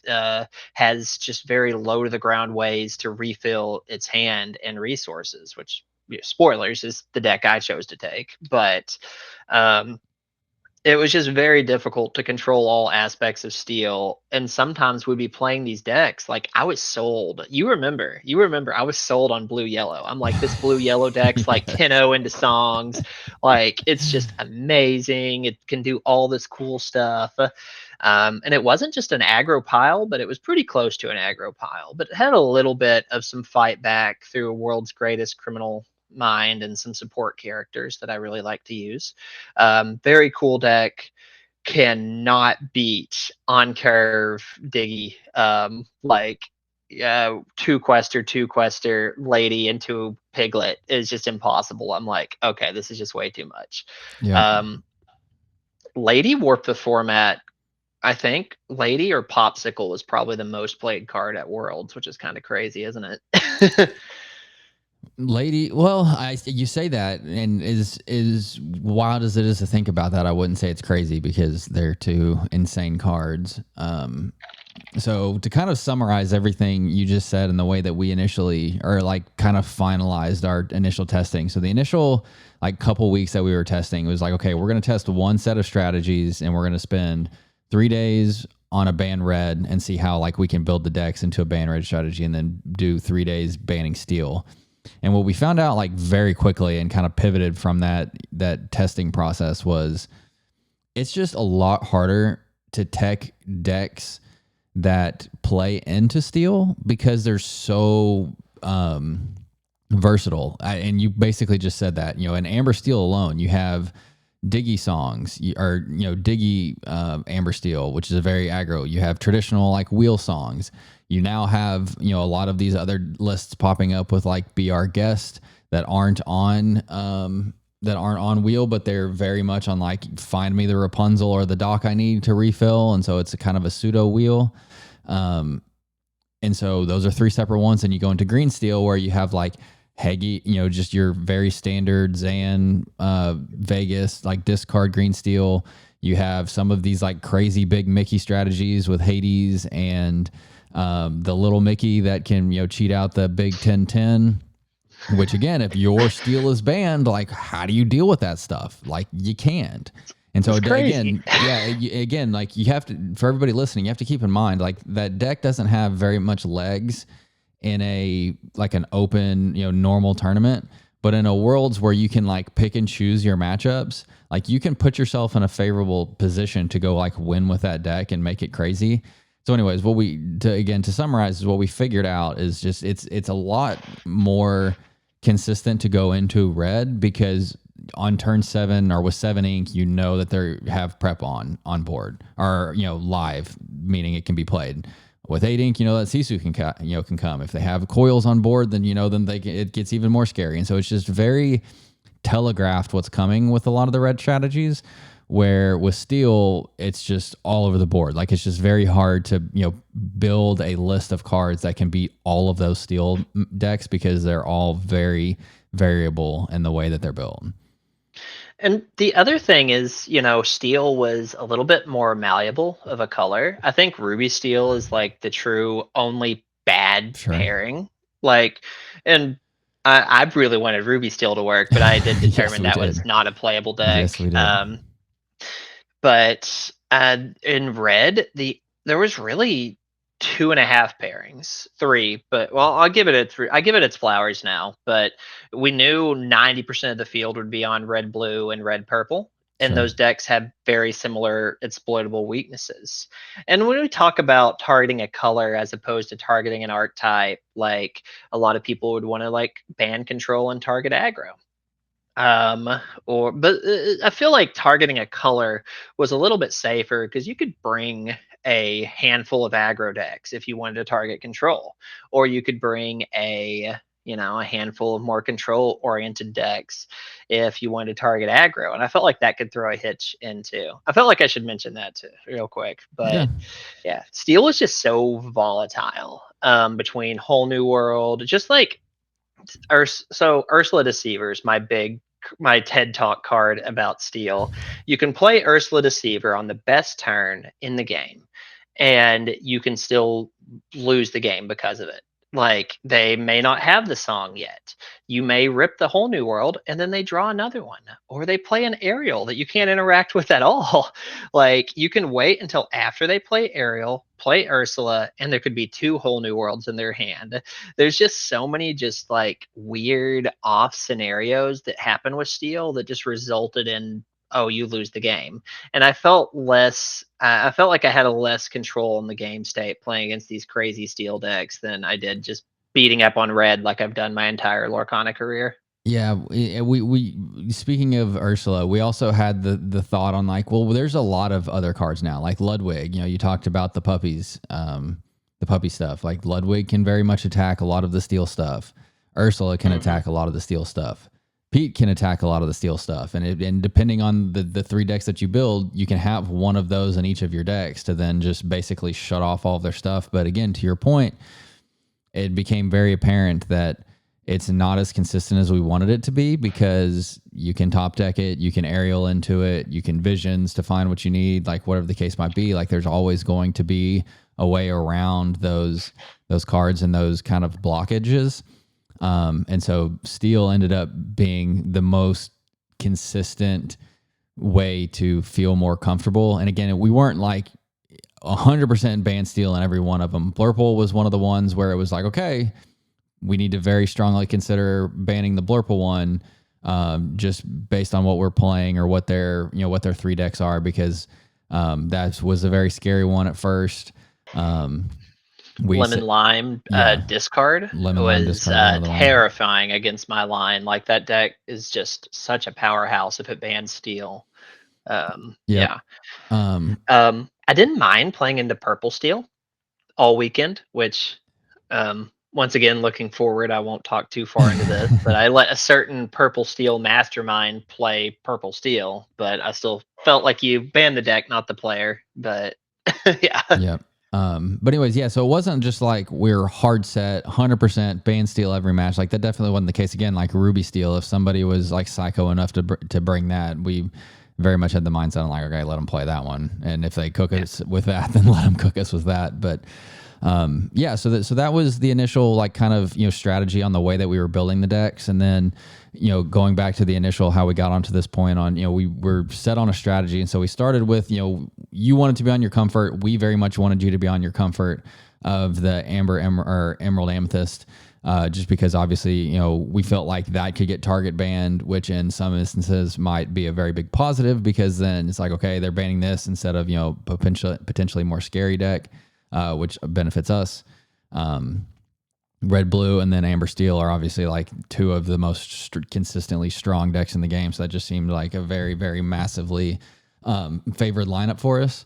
has just very low to the ground ways to refill its hand and resources, which, spoilers, is the deck I chose to take. But it was just very difficult to control all aspects of steel, and sometimes we'd be playing these decks like I was sold. You remember I was sold on blue yellow. I'm like, this blue yellow deck's like 10-0 into songs, like it's just amazing, it can do all this cool stuff. And it wasn't just an aggro pile, but it was pretty close to an aggro pile, but it had a little bit of some fight back through a world's greatest criminal mind and some support characters that I really like to use. Very cool deck. Cannot beat on curve Diggy. Like, two quester lady into piglet is just impossible. I'm like, okay, this is just way too much. Yeah. Lady warped the format. I think Lady or Popsicle was probably the most played card at Worlds, which is kind of crazy, isn't it? Lady, well, you say that, and is wild as it is to think about that, I wouldn't say it's crazy because they're two insane cards. So to kind of summarize everything you just said and the way that we initially or like kind of finalized our initial testing. So the initial like couple weeks that we were testing was like, okay, we're going to test one set of strategies and we're going to spend 3 days on a ban red and see how like we can build the decks into a ban red strategy, and then do 3 days banning steel. And what we found out like very quickly and kind of pivoted from that testing process was it's just a lot harder to tech decks that play into steel because they're so versatile. And you basically just said that, in Amber Steel alone, you have Diggy songs, or Diggy Amber Steel, which is a very aggro. You have traditional like wheel songs. You now have a lot of these other lists popping up with like Be Our Guest that aren't on wheel, but they're very much on like find me the Rapunzel or the dock I need to refill, and so it's a kind of a pseudo wheel. And so those are three separate ones. And you go into Green Steel where you have like Heggy, just your very standard Zan, Vegas, like discard Green Steel. You have some of these like crazy big Mickey strategies with Hades and the little Mickey that can, cheat out the big 10-10, which again, if your steel is banned, like how do you deal with that stuff? Like you can't. And so again, again, like you have to, for everybody listening, you have to keep in mind, like that deck doesn't have very much legs in an open, normal tournament, but in a worlds where you can like pick and choose your matchups, like you can put yourself in a favorable position to go like win with that deck and make it crazy. So anyways, to summarize is what we figured out is just, it's a lot more consistent to go into red because on turn 7 or with 7 ink, that they have prep on board or, live, meaning it can be played. With 8 ink, that Sisu can come. If they have coils on board, then, it gets even more scary. And so it's just very telegraphed what's coming with a lot of the red strategies, where with steel, it's just all over the board. Like it's just very hard to, build a list of cards that can beat all of those steel decks because they're all very variable in the way that they're built. And the other thing is, steel was a little bit more malleable of a color. I think ruby steel is like the true only bad pairing. Like, and I really wanted ruby steel to work, but I did determine Yes, was not a playable deck. Yes, we did. But in red, there was really 2.5 pairings, 3, but well, I'll give it a 3. I give it its flowers now, but we knew 90% of the field would be on red, blue, and red, purple. And those decks have very similar exploitable weaknesses. And when we talk about targeting a color as opposed to targeting an archetype, like a lot of people would want to like ban control and target aggro. I feel like targeting a color was a little bit safer because you could bring a handful of aggro decks if you wanted to target control, or you could bring a handful of more control oriented decks if you wanted to target aggro. And I felt like that could throw a hitch into. I felt like I should mention that too, real quick. But yeah steel is just so volatile between Whole New World, just like so Ursula Deceivers, my TED Talk card about steel. You can play Ursula Deceiver on the best turn in the game, and you can still lose the game because of it. Like they may not have the song yet. You may rip the Whole New World and then they draw another one, or they play an aerial that you can't interact with at all. Like you can wait until after they play aerial, play Ursula, and there could be 2 Whole New Worlds in their hand. There's just so many just like weird off scenarios that happen with steel that just resulted in, oh, you lose the game. And I felt like I had a less control in the game state playing against these crazy steel decks than I did just beating up on red like I've done my entire Lorcana career. Yeah, we speaking of Ursula, we also had the thought on like, well, there's a lot of other cards now, like Ludwig. You talked about the puppies, the puppy stuff. Like Ludwig can very much attack a lot of the steel stuff. Ursula can attack a lot of the steel stuff. Pete can attack a lot of the steel stuff, and depending on the 3 decks that you build, you can have one of those in each of your decks to then just basically shut off all of their stuff. But again, to your point, it became very apparent that it's not as consistent as we wanted it to be because you can top deck it, you can aerial into it, you can visions to find what you need, like whatever the case might be. Like there's always going to be a way around those cards and those kind of blockages. And so steel ended up being the most consistent way to feel more comfortable. And again, we weren't like 100% ban steel in every one of them. Blurple was one of the ones where it was like, okay, we need to very strongly consider banning the Blurple one, just based on what we're playing or what their three decks are, because that was a very scary one at first. Lemon Lime Yeah, discard Lemon Lime was discard was another one. terrifying against my line. Like, that deck is just such a powerhouse if it bans steel. Yep. Yeah. I didn't mind playing into purple steel all weekend, which, once again, looking forward, I won't talk too far into this, but I let a certain purple steel mastermind play purple steel, but I still felt like you banned the deck, not the player. But yeah. Yep. But anyways, yeah. So it wasn't just like we're hard set, 100% ban steal every match. Like, that definitely wasn't the case. Again, like Ruby Steel, if somebody was like psycho enough to bring that, we very much had the mindset of like, okay, let them play that one, and if they cook us with that, then let them cook us with that. But yeah, so that was the initial like kind of strategy on the way that we were building the decks, and then going back to the initial how we got onto this point on we were set on a strategy, and so we started with you wanted to be on your comfort, we very much wanted you to be on your comfort of the Emerald Amethyst. Just because obviously, we felt like that could get target banned, which in some instances might be a very big positive, because then it's like, okay, they're banning this instead of, potentially more scary deck, which benefits us. Red, blue, and then amber, steel are obviously like two of the most consistently strong decks in the game. So that just seemed like a very, very massively favored lineup for us.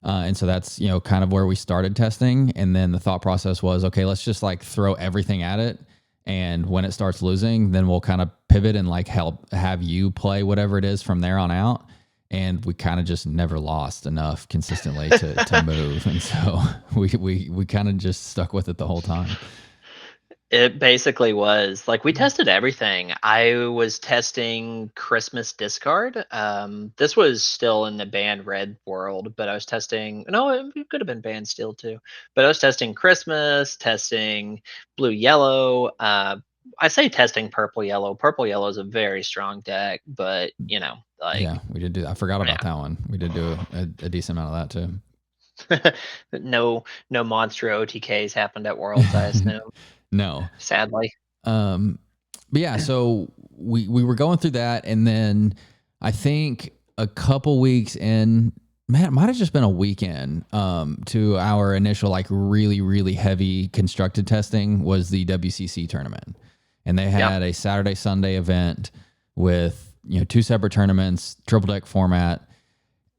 And so that's, kind of where we started testing. And then the thought process was, okay, let's just like throw everything at it. And when it starts losing, then we'll kind of pivot and like have you play whatever it is from there on out. And we kind of just never lost enough consistently to move. And so we kind of just stuck with it the whole time. It basically was like we tested everything. I was testing Christmas discard. This was still in the banned red world, but I was testing. No, it could have been banned steel too. But I was testing Christmas, testing blue yellow. I say testing purple yellow. Purple yellow is a very strong deck, but like, Yeah, we did do that. I forgot about that one. We did do a decent amount of that too. no monster OTKs happened at Worlds, I assume. No, Sadly. but yeah, so we were going through that, and then I think a couple weeks in, man, it might have just been a weekend to our initial like really, really heavy constructed testing was the WCC tournament. And they had a Saturday, Sunday event with, two separate tournaments, triple deck format.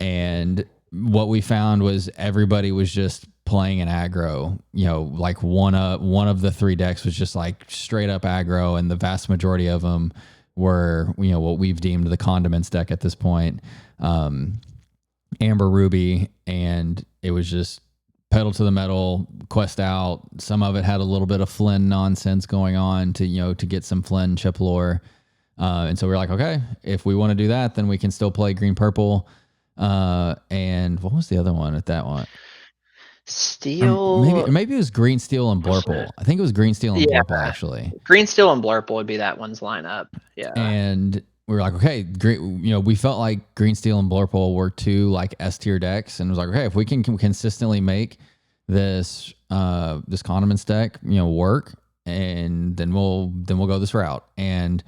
And what we found was everybody was just playing an aggro, like one of the three decks was just like straight up aggro, and the vast majority of them were, what we've deemed the condiments deck at this point, Amber, Ruby, and it was just pedal to the metal, quest out. Some of it had a little bit of Flynn nonsense going on to get some Flynn chip lore. And so we're like, okay, if we want to do that, then we can still play green, purple. And what was the other one at that one? Steel. Maybe it was green, steel, and blurple. I think it was green, steel, and blurple actually. Green, steel, and blurple would be that one's lineup. Yeah. And we were like, okay, great. We felt like green, steel, and blurple were two like S tier decks, and it was like, okay, if we can consistently make this this condiments deck, work, and then we'll go this route. And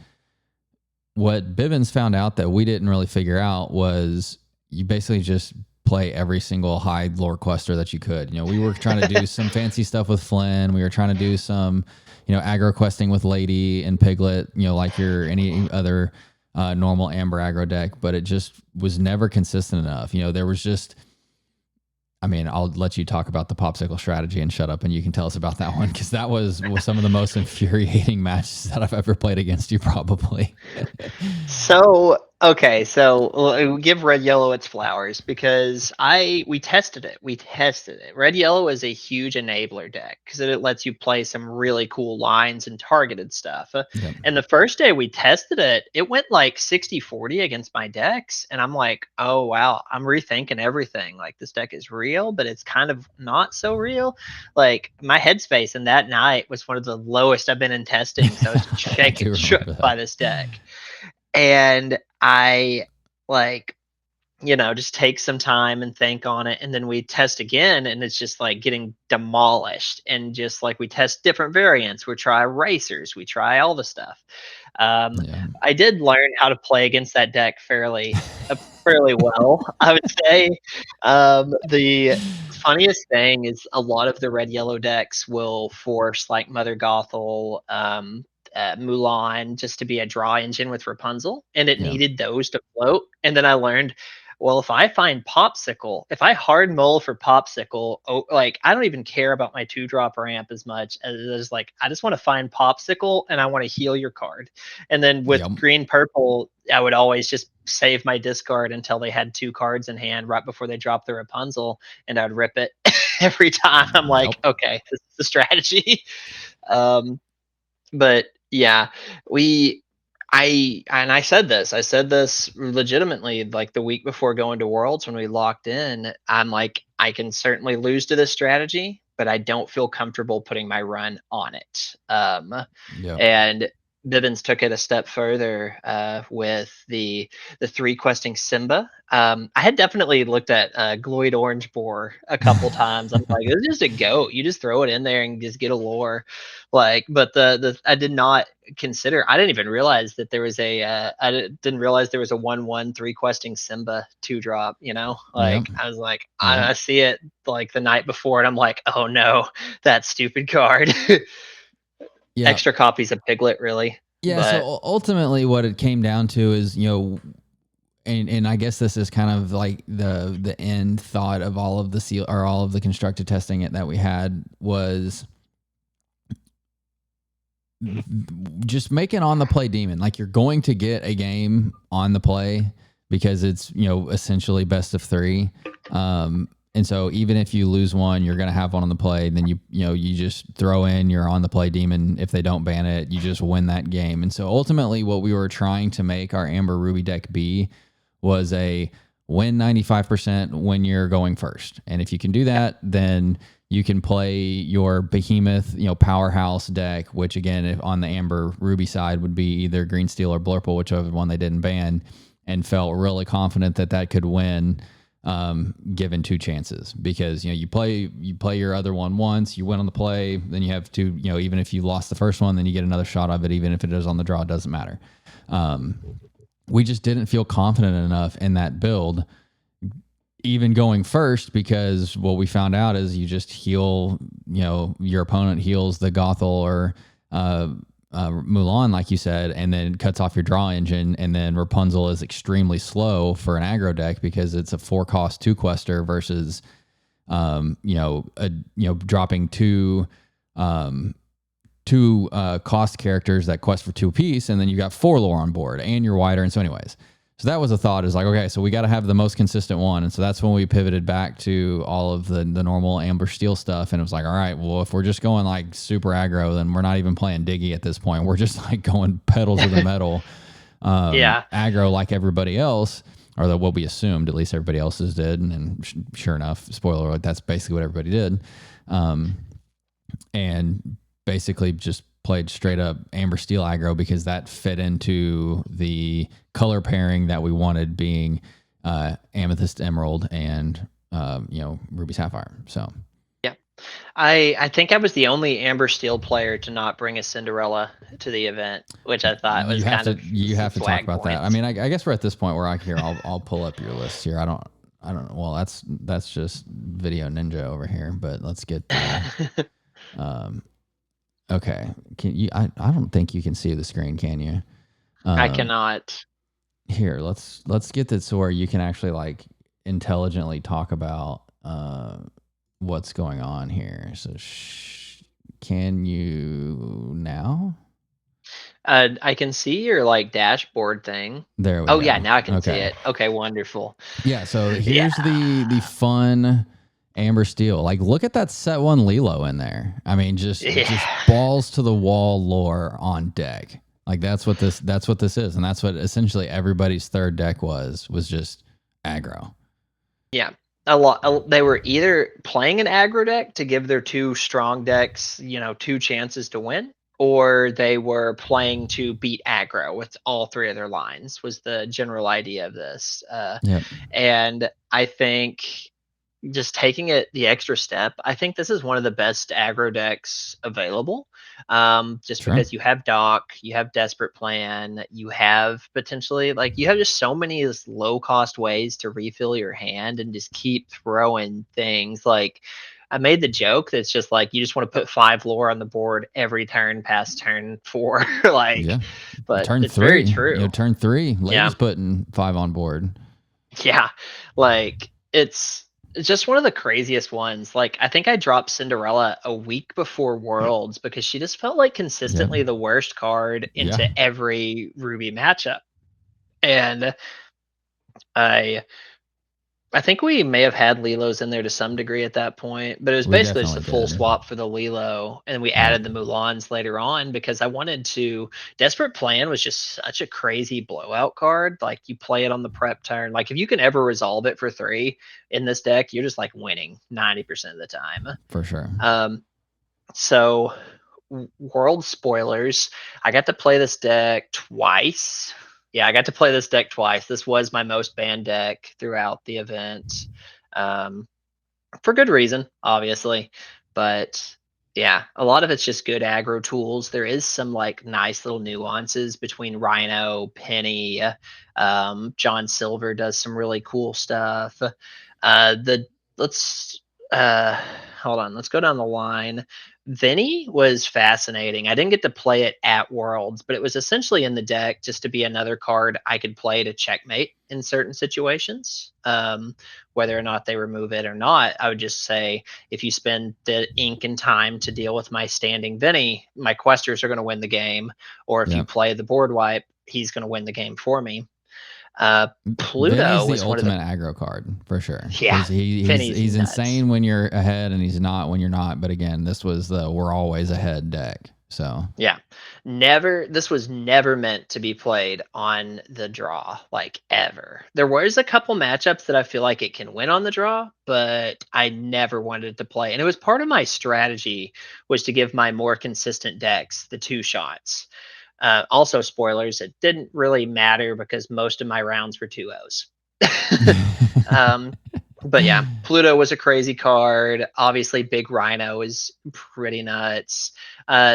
what Bivens found out that we didn't really figure out was you basically just play every single high lore quester that you could. We were trying to do some fancy stuff with Flynn. We were trying to do some, aggro questing with Lady and Piglet, like any other normal amber aggro deck, but it just was never consistent enough. There was just, I mean, I'll let you talk about the popsicle strategy and shut up, and you can tell us about that one, because that was some of the most infuriating matches that I've ever played against you, probably. So give red yellow its flowers, because we tested it. Red yellow is a huge enabler deck because it lets you play some really cool lines and targeted stuff. Yep. And the first day we tested it, it went like 60-40 against my decks, and I'm like, oh wow, I'm rethinking everything. Like, this deck is real, but it's kind of not so real. Like, my headspace in that night was one of the lowest I've been in testing, so I was shaken shook by this deck. And I, like, just take some time and think on it, and then we test again, and it's just like getting demolished. And just like we test different variants, we try racers, we try all the stuff. um, Yeah. I did learn how to play against that deck fairly well, I would say. The funniest thing is a lot of the red yellow decks will force like Mother Gothel, Mulan just to be a draw engine with Rapunzel, and it Yeah. needed those to float. And then I learned, well, if I find Popsicle, if I hard mull for Popsicle, oh, like I don't even care about my 2-drop ramp as much as like I just want to find Popsicle and I want to heal your card. And then with Yep. green purple, I would always just save my discard until they had 2 cards in hand right before they dropped the Rapunzel, and I'd rip it every time. I'm Yep. like, okay, this is the strategy. Um, but yeah, we I said this legitimately like the week before going to Worlds when we locked in. I'm like, I can certainly lose to this strategy, but I don't feel comfortable putting my run on it. Yep. And Bibbins took it a step further with the 3 questing Simba. I had definitely looked at Gloyd Orange Boar a couple times. I'm like, it's just a goat. You just throw it in there and just get a lore. Like, but the I did not consider. I didn't even realize that there was a. Didn't realize there was a 1/1 3 questing Simba 2-drop. Yep. Like I was like, Yep. I see it like the night before, and I'm like, oh no, that stupid card. Yeah. Extra copies of Piglet, really. Yeah. So But ultimately, what it came down to is, and I guess this is kind of like the end thought of all of the seal or all of the constructed testing that we had was just make an on the play demon. Like you're going to get a game on the play because it's, essentially best of 3. And so even if you lose one, you're going to have one on the play. Then you just throw in your on the play demon. If they don't ban it, you just win that game. And so ultimately what we were trying to make our Amber Ruby deck be was a win 95% when you're going first. And if you can do that, then you can play your behemoth, powerhouse deck, which again, if on the Amber Ruby side would be either Green Steel or Blurple, whichever one they didn't ban, and felt really confident that could win, given 2 chances. Because you play your other one once, you win on the play, then you have 2. Even if you lost the first one, then you get another shot of it. Even if it is on the draw, it doesn't matter. We just didn't feel confident enough in that build, even going first, because what we found out is you just heal, your opponent heals the Gothel or Mulan, like you said, and then cuts off your draw engine. And then Rapunzel is extremely slow for an aggro deck because it's a 4-cost 2-quester versus, dropping 2 cost characters that quest for 2 apiece, and then you got 4 lore on board and you're wider. And so anyways, so that was a thought, is like, okay, so we got to have the most consistent one. And so that's when we pivoted back to all of the normal Amber Steel stuff. And it was like, all right, well, if we're just going like super aggro, then we're not even playing Diggy at this point. We're just like going pedal to the metal, yeah, aggro like everybody else, or what we assumed at least everybody else's did. And sure enough, spoiler alert, that's basically what everybody did. And basically just played straight up Amber Steel aggro because that fit into the color pairing that we wanted, being Amethyst Emerald and Ruby Sapphire. So yeah. I think I was the only Amber Steel player to not bring a Cinderella to the event, which I thought was kind of you some have to talk swag about that. I points. mean, I guess we're at this point where I'll pull up your list here. I don't know. Well, that's just Video Ninja over here, but let's get okay. Can you? I don't think you can see the screen, can you? I cannot. Here, let's get this so where you can actually like intelligently talk about what's going on here. So can you now? I can see your like dashboard thing. There we Oh go. yeah, now I can see Okay. it. Okay, wonderful. Yeah, so Yeah. here's the fun Amber Steel. Like, look at that set 1 Lilo in there. I mean, just Yeah. balls to the wall lore on deck. Like that's what this is, and that's what essentially everybody's third deck was just aggro. Yeah. They were either playing an aggro deck to give their 2 strong decks, 2 chances to win, or they were playing to beat aggro with all three of their lines was the general idea of this. Yep. And I think just taking it the extra step, I think this is one of the best aggro decks available. Just Sure. because you have Doc, you have Desperate Plan, you have potentially like you have just so many low cost ways to refill your hand and just keep throwing things. Like I made the joke that's just like you just want to put 5 lore on the board every turn past turn 4, like, Yeah. but Turn it's very three. You know, true. turn three. Yeah. Lady's putting 5 on board. Yeah, like it's just one of the craziest ones. Like I think I dropped Cinderella a week before Worlds because she just felt like Yep. consistently the worst card Yeah. into every Ruby matchup. And I I think we may have had Lilos in there to some degree at that point, but it was We basically just definitely a full did. swap for the Lilo, and we Yep. added the Mulans later on because I wanted to. Desperate Plan was just such a crazy blowout card. Like you play it on the prep turn. Like if you can ever resolve it for 3 in this deck, you're just like winning 90% of the time. For sure. Um, so world spoilers. I got to play this deck twice. Yeah, I got to play this deck twice. This was my most banned deck throughout the event. Um, for good reason, obviously. But yeah, a lot of it's just good aggro tools. There is some like nice little nuances between Rhino, Penny, John Silver does some really cool stuff. The let's uh hold on, let's go down the line. Vinny was fascinating. I didn't get to play it at Worlds, but it was essentially in the deck just to be another card I could play to checkmate in certain situations. Whether or not they remove it or not, I would just say if you spend the ink and time to deal with my standing Vinny, my questers are going to win the game. Or if you Yep. play the board wipe, he's going to win the game for me. Uh, Vinny's Pluto the was one of the ultimate aggro card for sure yeah, because Vinny's he's nuts. insane when you're ahead and he's not when you're not. But again, this was the we're always ahead deck. So Yeah. Never this was never meant to be played on the draw, like ever. There was a couple matchups that I feel like it can win on the draw, but I never wanted to play. And it was part of my strategy was to give my more consistent decks the 2 shots. Also spoilers, it didn't really matter because most of my rounds were 2-0s. um, but yeah, Pluto was a crazy card. Obviously, Big Rhino is pretty nuts.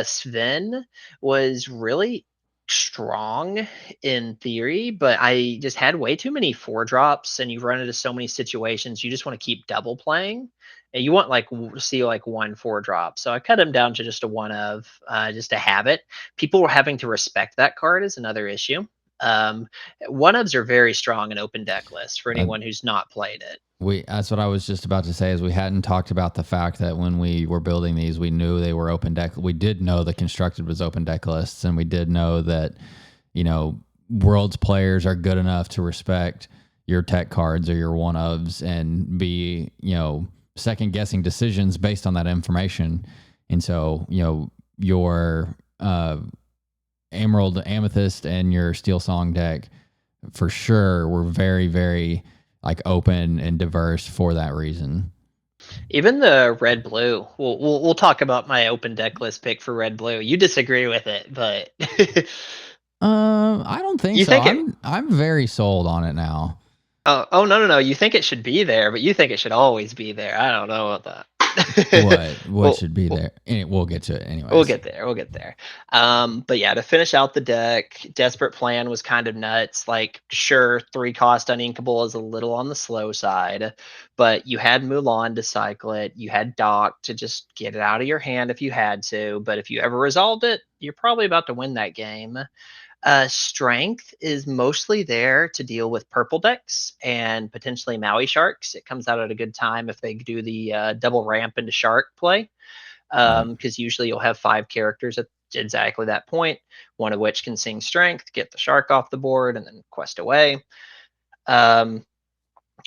Sven was really strong in theory, but I just had way too many 4 drops, and you run into so many situations you just want to keep double playing. And you want like see like 1 4 drop. So I cut him down to just a 1 of just to have it. People were having to respect that card is another issue. Um, 1 ofs are very strong in open deck lists for uh, anyone who's not played it. we that's what I was just about to say is we hadn't talked about the fact that when we were building these, we knew they were open deck. We did know the constructed was open deck lists, and we did know that world's players are good enough to respect your tech cards or your 1 ofs and be second guessing decisions based on that information. And so your Emerald Amethyst and your Steel Song deck for sure were very, very like open and diverse for that reason. Even the red blue. We'll talk about my open deck list pick for red blue. You disagree with it, but I don't think you so. think it. I'm very sold on it now. Oh no. You think it should be there, but you think it should always be there. I don't know about that. What well, should be there? And we'll get to it We'll anyways. get there. We'll get there. But yeah, to finish out the deck, Desperate Plan was kind of nuts. Like, sure, 3 cost uninkable is a little on the slow side, but you had Mulan to cycle it. You had Doc to just get it out of your hand if you had to. But if you ever resolved it, you're probably about to win that game. Strength is mostly there to deal with purple decks and potentially Maui Sharks. It comes out at a good time if they do the double ramp into Shark play Yep. because usually you'll have 5 characters at exactly that point, one of which can sing strength, get the shark off the board, and then quest away. Um,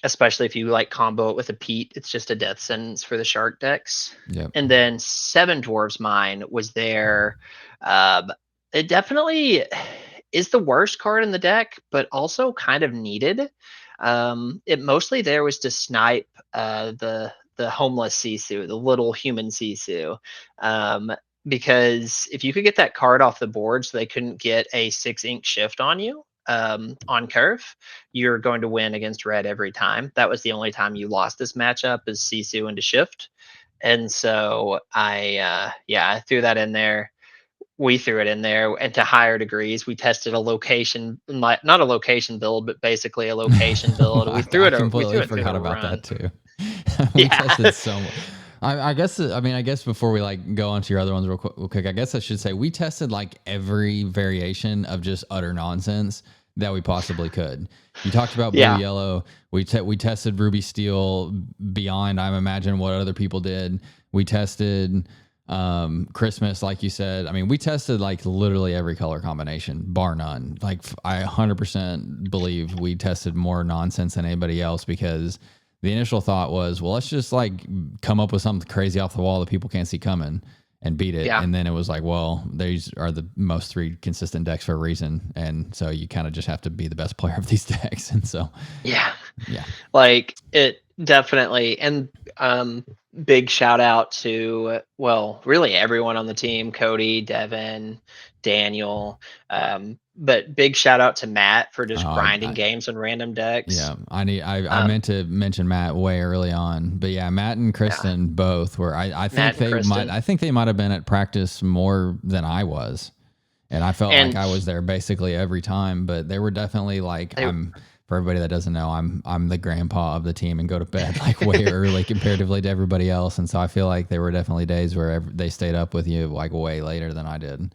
Especially if you like combo it with a Pete, it's just a death sentence for the shark decks. Yep. And then Seven Dwarves Mine was there. It definitely is the worst card in the deck, but also kind of needed. It mostly there was to snipe the homeless Sisu, the little human Sisu. because if you could get that card off the board so they couldn't get a 6 ink shift on you on curve, you're going to win against red every time. That was the only time you lost this matchup, is Sisu into shift. And so I threw that in there. We threw it in there, and to higher degrees, we tested a location, not a location build, but basically a location build. We threw I it. We threw completely it through forgot the about that run. too. We Yeah, tested so much. I guess, I mean, I guess before we like go on to your other ones real quick, I guess I should say we tested like every variation of just utter nonsense that we possibly could. You talked about blue yeah, yellow. We tested ruby steel beyond, I imagine, what other people did. We tested Christmas, like you said. I mean, we tested like literally every color combination, bar none. Like I 100% believe we tested more nonsense than anybody else, because the initial thought was, well, let's just like come up with something crazy off the wall that people can't see coming and beat it. yeah, And then it was like, well, these are the most 3 consistent decks for a reason. And so you kind of just have to be the best player of these decks. And so, yeah. yeah. Like it definitely. And um big shout out to, well, really everyone on the team: Cody, Devin, Daniel, but big shout out to Matt for just grinding I games on random decks. Yeah, I um meant to mention Matt way early on, but yeah, Matt and yeah, Kristen both were. Matt and Kristen. I think they might have been at practice more than I was, and I felt like And I was there basically every time. But they were definitely like, they for everybody that doesn't know, I'm the grandpa of the team and go to bed like way early comparatively to everybody else, and so I feel like there were definitely days where they stayed up with you like way later than I did.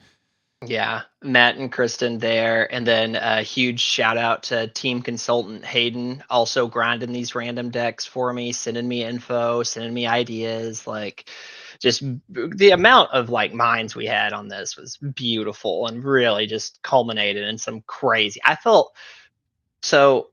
Yeah, Matt and Kristen there. And then a huge shout out to team consultant Hayden, also grinding these random decks for me, sending me info, sending me ideas. Like, just the amount of like minds we had on this was beautiful, and really just culminated in some crazy. I felt so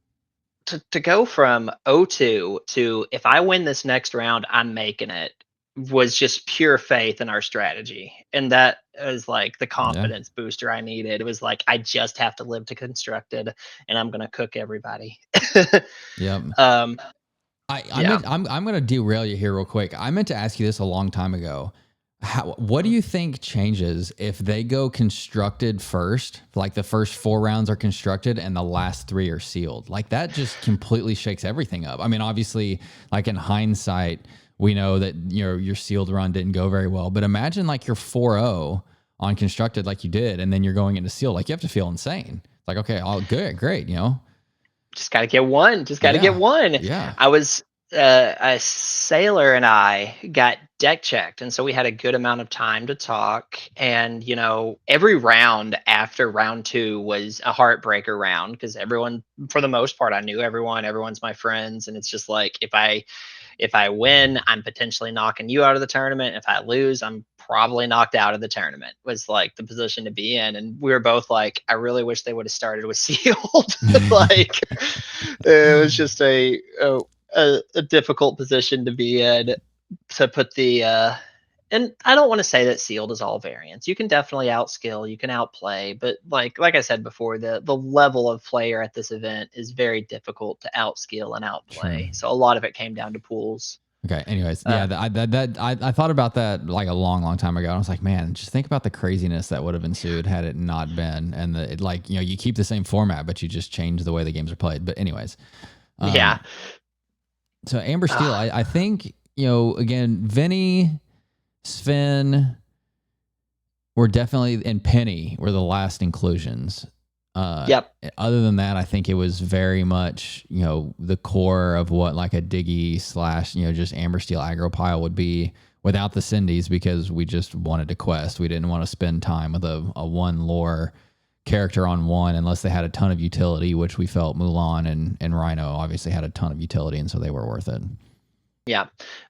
to go from 0-2 to, if I win this next round, I'm making it, was just pure faith in our strategy. And that was like the Yeah. confidence booster I needed. It was like, I just have to live to constructed, and I'm gonna cook everybody. Yep. um I yeah. meant I'm gonna derail you here real quick. I meant to ask you this a long time ago. What do you think changes if they go constructed first? Like the first 4 rounds are constructed and the last 3 are sealed. Like that just completely shakes everything up. I mean, obviously, like in hindsight, we know that your sealed run didn't go very well. But imagine like you're 4-0 on constructed like you did, and then you're going into sealed. Like you have to feel insane. It's like, okay, all good, great, Just got to get one. Just got to get Yeah. one. Yeah. I was a sailor and I got deck checked, and so we had a good amount of time to talk. And every round after round 2 was a heartbreaker round, because everyone, for the most part, I knew everyone. Everyone's my friends, and it's just like, if I win, I'm potentially knocking you out of the tournament. If I lose, I'm probably knocked out of the tournament, was like the position to be in. And we were both like, I really wish they would have started with sealed. Like, it was just a difficult position to be in, to put the and I don't want to say that sealed is all variants. You can definitely outskill, you can outplay, but like I said before, the level of player at this event is very difficult to outskill and Sure. outplay. So a lot of it came down to pools. Okay. Anyways, Uh, yeah, I thought about that like a long time ago. I was like, man, just think about the craziness that would have ensued had it not been, and like you keep the same format, but you just change the way the games are played. But anyways, yeah. so Amber Steel, Uh, I think again, Vinny, Sven were definitely, and Penny were the last inclusions. yep. Other than that, I think it was very much, the core of what like a Diggy slash, just Amber Steel aggro pile would be without the Cindy's, because we just wanted to quest. We didn't want to spend time with a one lore character on one unless they had a ton of utility, which we felt Mulan and Rhino obviously had a ton of utility, and so they were worth it. Yeah.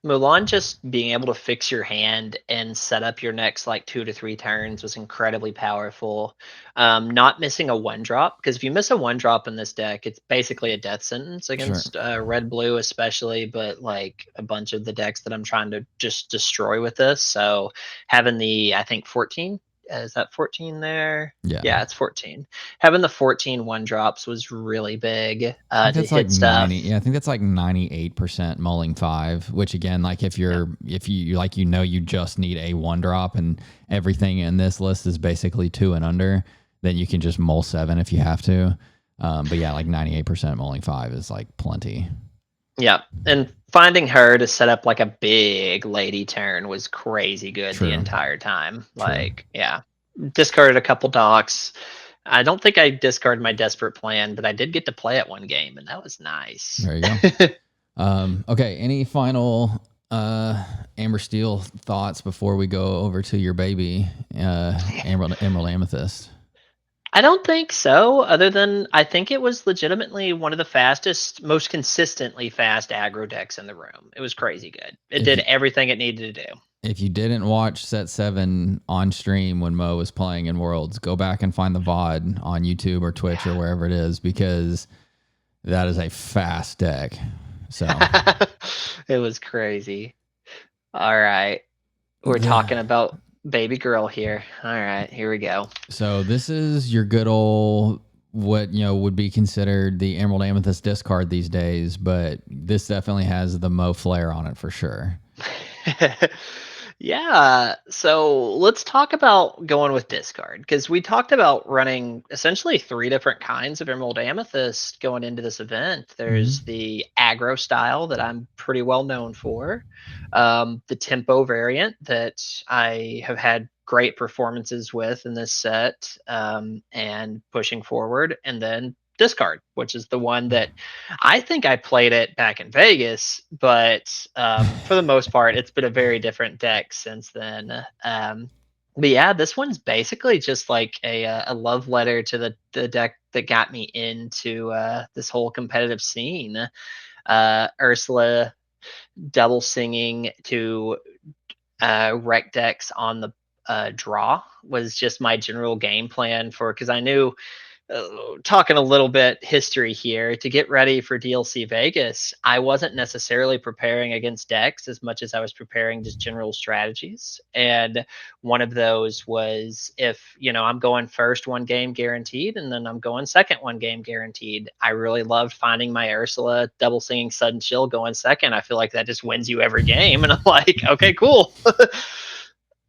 Mulan just being able to fix your hand and set up your next like 2 to 3 turns was incredibly powerful. Not missing a 1-drop, because if you miss a 1-drop in this deck, it's basically a death sentence Sure. against red blue, especially, but like a bunch of the decks that I'm trying to just destroy with this. So having the, I think, 14 Is that 14 there? Yeah. Yeah, it's 14. Having the 14 one drops was really big I think to that's like hit 90. stuff. Yeah, I think that's like 98% mulling five, which again, like Yeah. if you like, you just need a one drop and everything in this list is basically two and under, then you can just mull seven if you have to. But yeah, like 98% mulling five is like plenty. Yeah. And finding her to set up like a big lady turn was crazy good the True. entire time. True. Like, yeah. Discarded a couple docks. I don't think I discarded my desperate plan, but I did get to play it one game, and that was nice. There you go. Okay. Any final Amber Steel thoughts before we go over to your baby, Emerald Amethyst? I don't think so, other than I think it was legitimately one of the fastest, most consistently fast aggro decks in the room. It was crazy good. It If did you, everything it needed to do. if you didn't watch set seven on stream when Mo was playing in Worlds, go back and find the VOD on YouTube or Twitch or wherever it is, because that is a fast deck. So It was crazy. All right. We're the talking about baby girl here. All right, here we go. so this is your good old, what would be considered the Emerald Amethyst discard these days, but this definitely has the Mo flair on it for sure. Yeah, so let's talk about going with discard because we talked about running essentially three different kinds of Emerald Amethyst going into this event. There's Hmm. the aggro style that I'm pretty well known for, the tempo variant that I have had great performances with in this set, and pushing forward, and then discard, which is the one that I think I played it back in Vegas, but for the most part, it's been a very different deck since then. But yeah, this one's basically just like a love letter to the deck that got me into this whole competitive scene. Ursula double singing to rec decks on the draw was just my general game plan for, because I knew, talking a little bit history here, to get ready for DLC Vegas, I wasn't necessarily preparing against decks as much as I was preparing just general strategies. And one of those was, if, I'm going first one game guaranteed and then I'm going second one game guaranteed, I really loved finding my Ursula double singing sudden chill going second. I feel like that just wins you every game. And I'm like, okay, cool.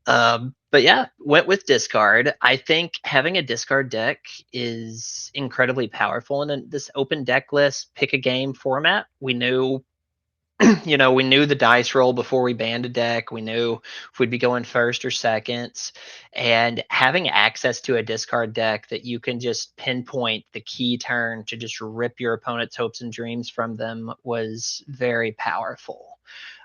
But yeah, went with discard. I think having a discard deck is incredibly powerful in this open deck list, pick a game format. We knew, we knew the dice roll before we banned a deck. We knew if we'd be going first or second. And having access to a discard deck that you can just pinpoint the key turn to just rip your opponent's hopes and dreams from them was very powerful.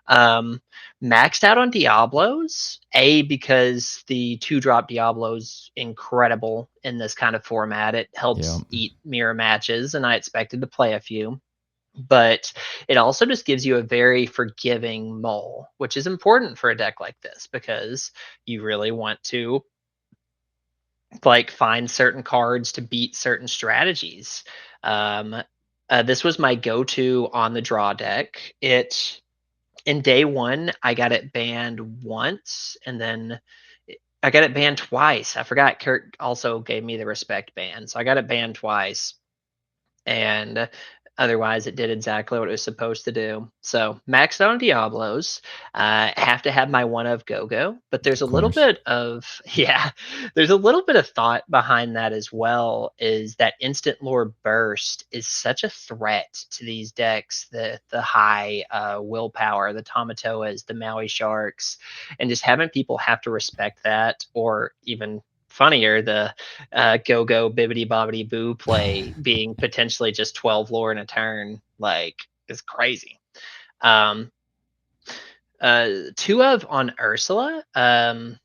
Um, Maxed out on Diablos, because the two drop Diablo's incredible in this kind of format. It Yeah. helps eat mirror matches, and I expected to play a few. But it also just gives you a very forgiving mull, which is important for a deck like this because you really want to like find certain cards to beat certain strategies. Um, this was my go-to on the draw deck. It In day one, I got it banned once, and then I got it banned twice. I forgot Kurt also gave me the respect ban, so I got it banned twice, and otherwise it did exactly what it was supposed to do. So maxed out on Diablos. Have to have my one of Go-Go, but there's Of a little course. bit of yeah, there's a little bit of thought behind that as well. Is that instant lore burst is such a threat to these decks, the high willpower, the Tamatoas, the Maui Sharks, and just having people have to respect that, or even funnier, the go go bibbity bobbity boo play being potentially just 12 lore in a turn, like, is crazy. Um, Two of on Ursula,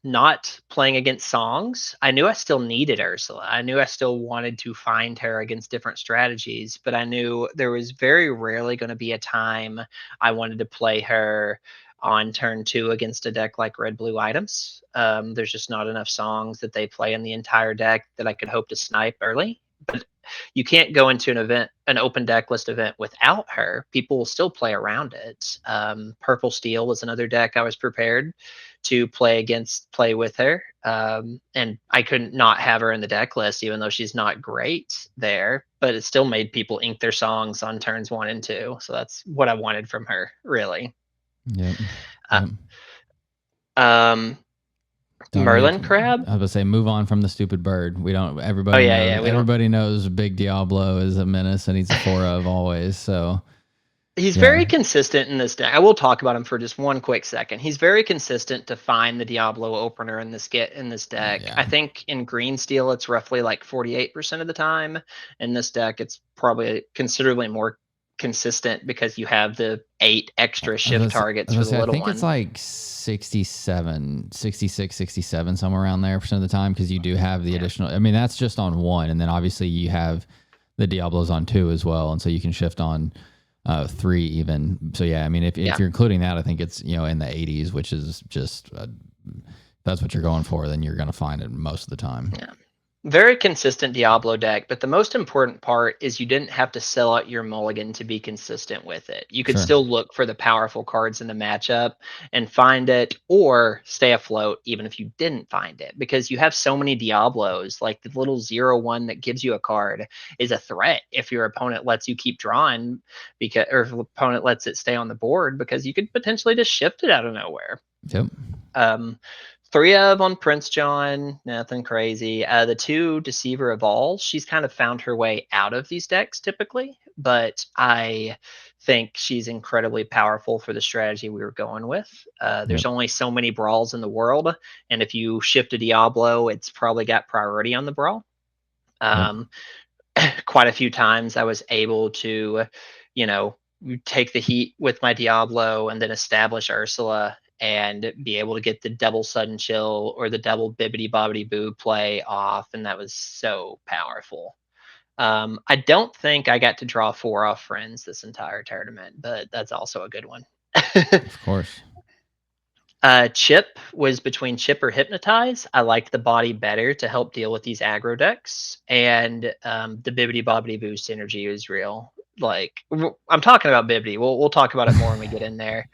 not playing against songs. I knew I still needed Ursula. I knew I still wanted to find her against different strategies, but I knew there was very rarely going to be a time I wanted to play her on turn two against a deck like red blue items. There's just not enough songs that they play in the entire deck that I could hope to snipe early. but you can't go into an open deck list event without her. People will still play around it. Purple Steel was another deck I was prepared to play with her. And I couldn't not have her in the deck list, even though she's not great there, but it still made people ink their songs on turns 1 and 2. So that's what I wanted from her, really. Yep. Uh, Yep. um, Don't need. Merlin Crab. I was gonna say, move on from the stupid bird. We don't. Oh Everybody yeah, knows. yeah. We don't. Everybody knows Big Diablo is a menace, and he's a four of always. So He's yeah, very consistent in this deck. I will talk about him for just one quick second. He's very consistent to find the Diablo opener in this deck. yeah. I think in green steel it's roughly like 48% of the time. In this deck, it's probably considerably more consistent because you have the 8 extra shift I targets was for gonna the say, I little think it's one. like 67, 66, 67, somewhere around there percent of the time, because you do have the Yeah. additional. I mean, that's just on one, and then obviously you have the Diablos on two as well, and so you can shift on three even. So yeah, I mean, if Yeah. you're including that, I think it's in the 80s, which is just that's what you're going for. Then you're gonna find it most of the time. Yeah. Very consistent Diablo deck, but the most important part is you didn't have to sell out your mulligan to be consistent with it. You could Sure. still look for the powerful cards in the matchup and find it, or stay afloat even if you didn't find it, because you have so many Diablos. Like the little 0/1 that gives you a card is a threat if your opponent lets you keep drawing, because or if the opponent lets it stay on the board, because you could potentially just shift it out of nowhere. Yep. Um, 3 of on Prince John, nothing crazy. The 2 Deceiver of All, she's kind of found her way out of these decks typically, but I think she's incredibly powerful for the strategy we were going with. There's Yep. only so many brawls in the world, and if you shift a Diablo, it's probably got priority on the brawl. Yep. Um, Quite a few times I was able to, you know, take the heat with my Diablo and then establish Ursula and be able to get the double sudden chill or the double bibbity bobbity boo play off. And that was so powerful. I don't think I got to draw 4 off friends this entire tournament, but that's also a good one. Of course. Chip was between Chip or Hypnotize. I liked the body better to help deal with these aggro decks, and the Bibbity Bobbity Boo synergy is real. Like I'm talking about Bibbity. We'll talk about it more when we get in there.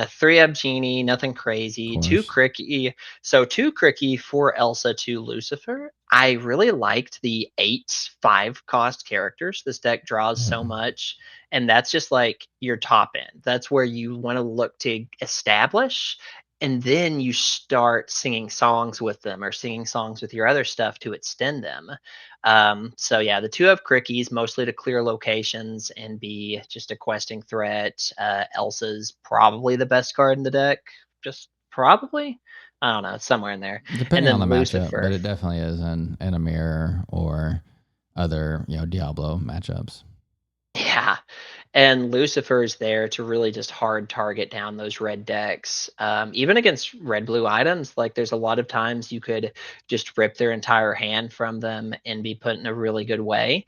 3 up Genie, nothing Of crazy. 2 course. Cricky. So 2 Cricky, 4 Elsa, 2 Lucifer. I really liked the 8 5 cost characters. This deck draws Yep. so much, and that's just like your top end. That's where you want to look to establish, and then you start singing songs with them or singing songs with your other stuff to extend them. So yeah, the 2 have Crickies mostly to clear locations and be just a questing threat. Elsa's probably the best card in the deck, just probably. I don't know, it's somewhere in there. And Depending on then the matchup, but Lucifer. it definitely is in a mirror or other Diablo matchups. Yeah. And Lucifer's there to really just hard target down those red decks. Even against red blue items, like there's a lot of times you could just rip their entire hand from them and be put in a really good way.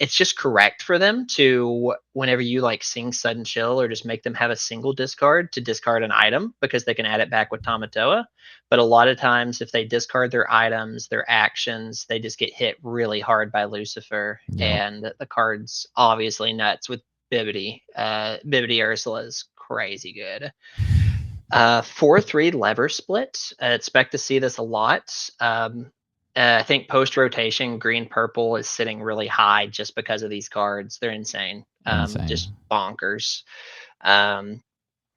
It's just correct for them to, whenever you like sing sudden chill or just make them have a single discard, to discard an item because they can add it back with Tamatoa. But a lot of times, if they discard their items, their actions, they just get hit really hard by Lucifer. Yep. And the card's obviously nuts with Bibbity. Bibbity Ursula is crazy good. 4/3 lever split. Expect to see this a lot. I think post rotation, green purple is sitting really high just because of these cards. They're insane. Insane. Just bonkers. Um,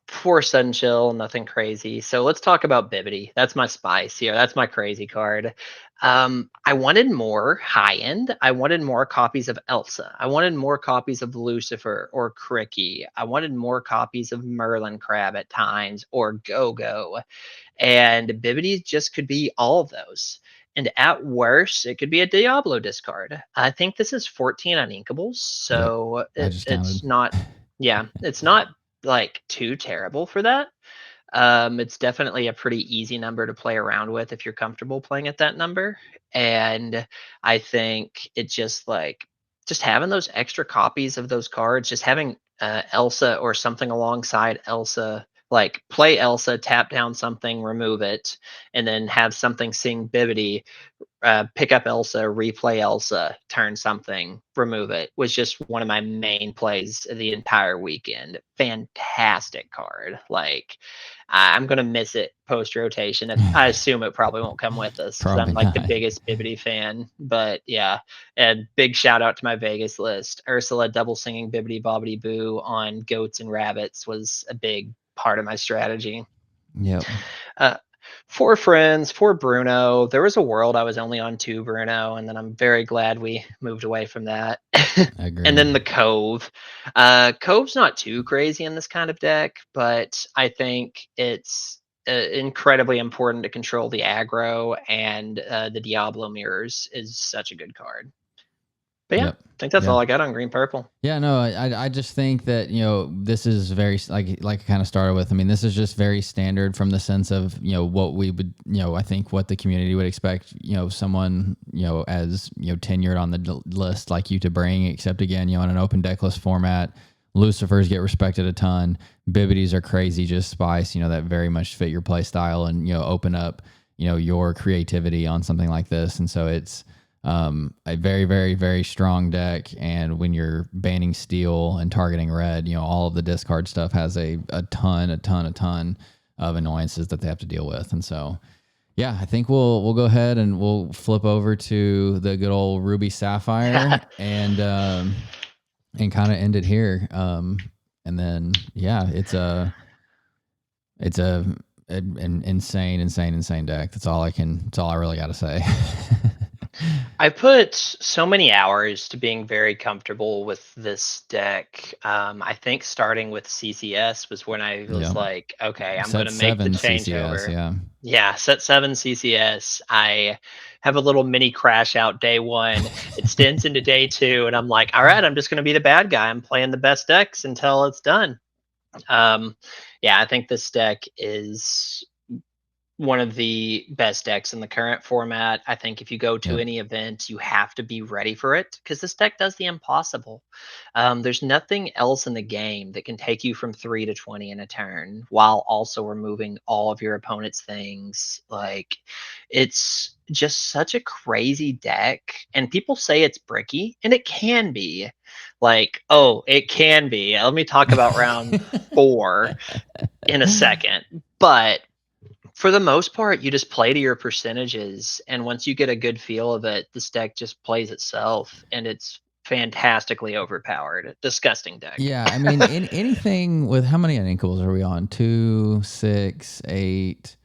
for Sun Chill, nothing crazy. So let's talk about Bibbity. That's my spice here. That's my crazy card. I wanted more high end. I wanted more copies of Elsa. I wanted more copies of Lucifer or Cricky. I wanted more copies of Merlin Crab at times or Go Go. And Bibbity just could be all of those. And at worst, it could be a Diablo discard. I think this is 14 uninkables, Yep. so I just counted. it's not, yeah, it's not like too terrible for that. It's definitely a pretty easy number to play around with if you're comfortable playing at that number. And I think it's just like just having those extra copies of those cards, just having Elsa or something alongside Elsa like play Elsa, tap down something, remove it, and then have something sing Bibbidi, pick up Elsa, replay Elsa, turn something, remove it, was just one of my main plays of the entire weekend. Fantastic card. Like, I'm gonna miss it post rotation. I assume it probably won't come with us because I'm Probably like the not. biggest Bibbidi fan. But yeah, and big shout out to my Vegas list. Ursula double singing Bibbidi Bobbidi Boo on goats and rabbits was a big part of my strategy. Yep. Uh, for friends, for Bruno, there was a world I was only on 2 Bruno, and then I'm very glad we moved away from that. I And agree. then the Cove. Cove's not too crazy in this kind of deck, but I think it's incredibly important to control the aggro, and the Diablo Mirrors is such a good card. But yeah, Yep. I think that's Yeah. all I got on green purple. Yeah, no, I just think that, this is very, like I kind of started with. I mean, this is just very standard from the sense of, what we would, I think what the community would expect, someone, as, tenured on the list like you to bring, except again, in an open deck list format, Lucifers get respected a ton. Bibbities are crazy, just spice, that very much fit your play style and, open up, your creativity on something like this. And so it's, a very, very, very strong deck. And when you're banning steel and targeting red, all of the discard stuff has a ton of annoyances that they have to deal with. And so, yeah, I think we'll go ahead and we'll flip over to the good old Ruby Sapphire and kind of end it here. And then, yeah, it's an insane deck. That's all I really got to say. I put so many hours to being very comfortable with this deck. I think starting with CCS was when I Yeah. was like, okay, I'm going Set to make the 7 CCS. changeover. Yeah. Yeah, set 7 CCS. I have a little mini crash out day 1. It extends into day 2, and I'm like, all right, I'm just going to be the bad guy. I'm playing the best decks until it's done. Um, yeah, I think this deck is one of the best decks in the current format. I think if you go to Yep. any event, you have to be ready for it because this deck does the impossible. There's nothing else in the game that can take you from 3 to 20 in a turn while also removing all of your opponent's things. Like, it's just such a crazy deck. And people say it's bricky, and it can be. Like, oh, it can be. Let me talk about round 4 in a second. But for the most part, you just play to your percentages, and once you get a good feel of it, this deck just plays itself, and it's fantastically overpowered. Disgusting deck. Yeah, I mean, anything with how many uninkables are we on? 2, 6, 8,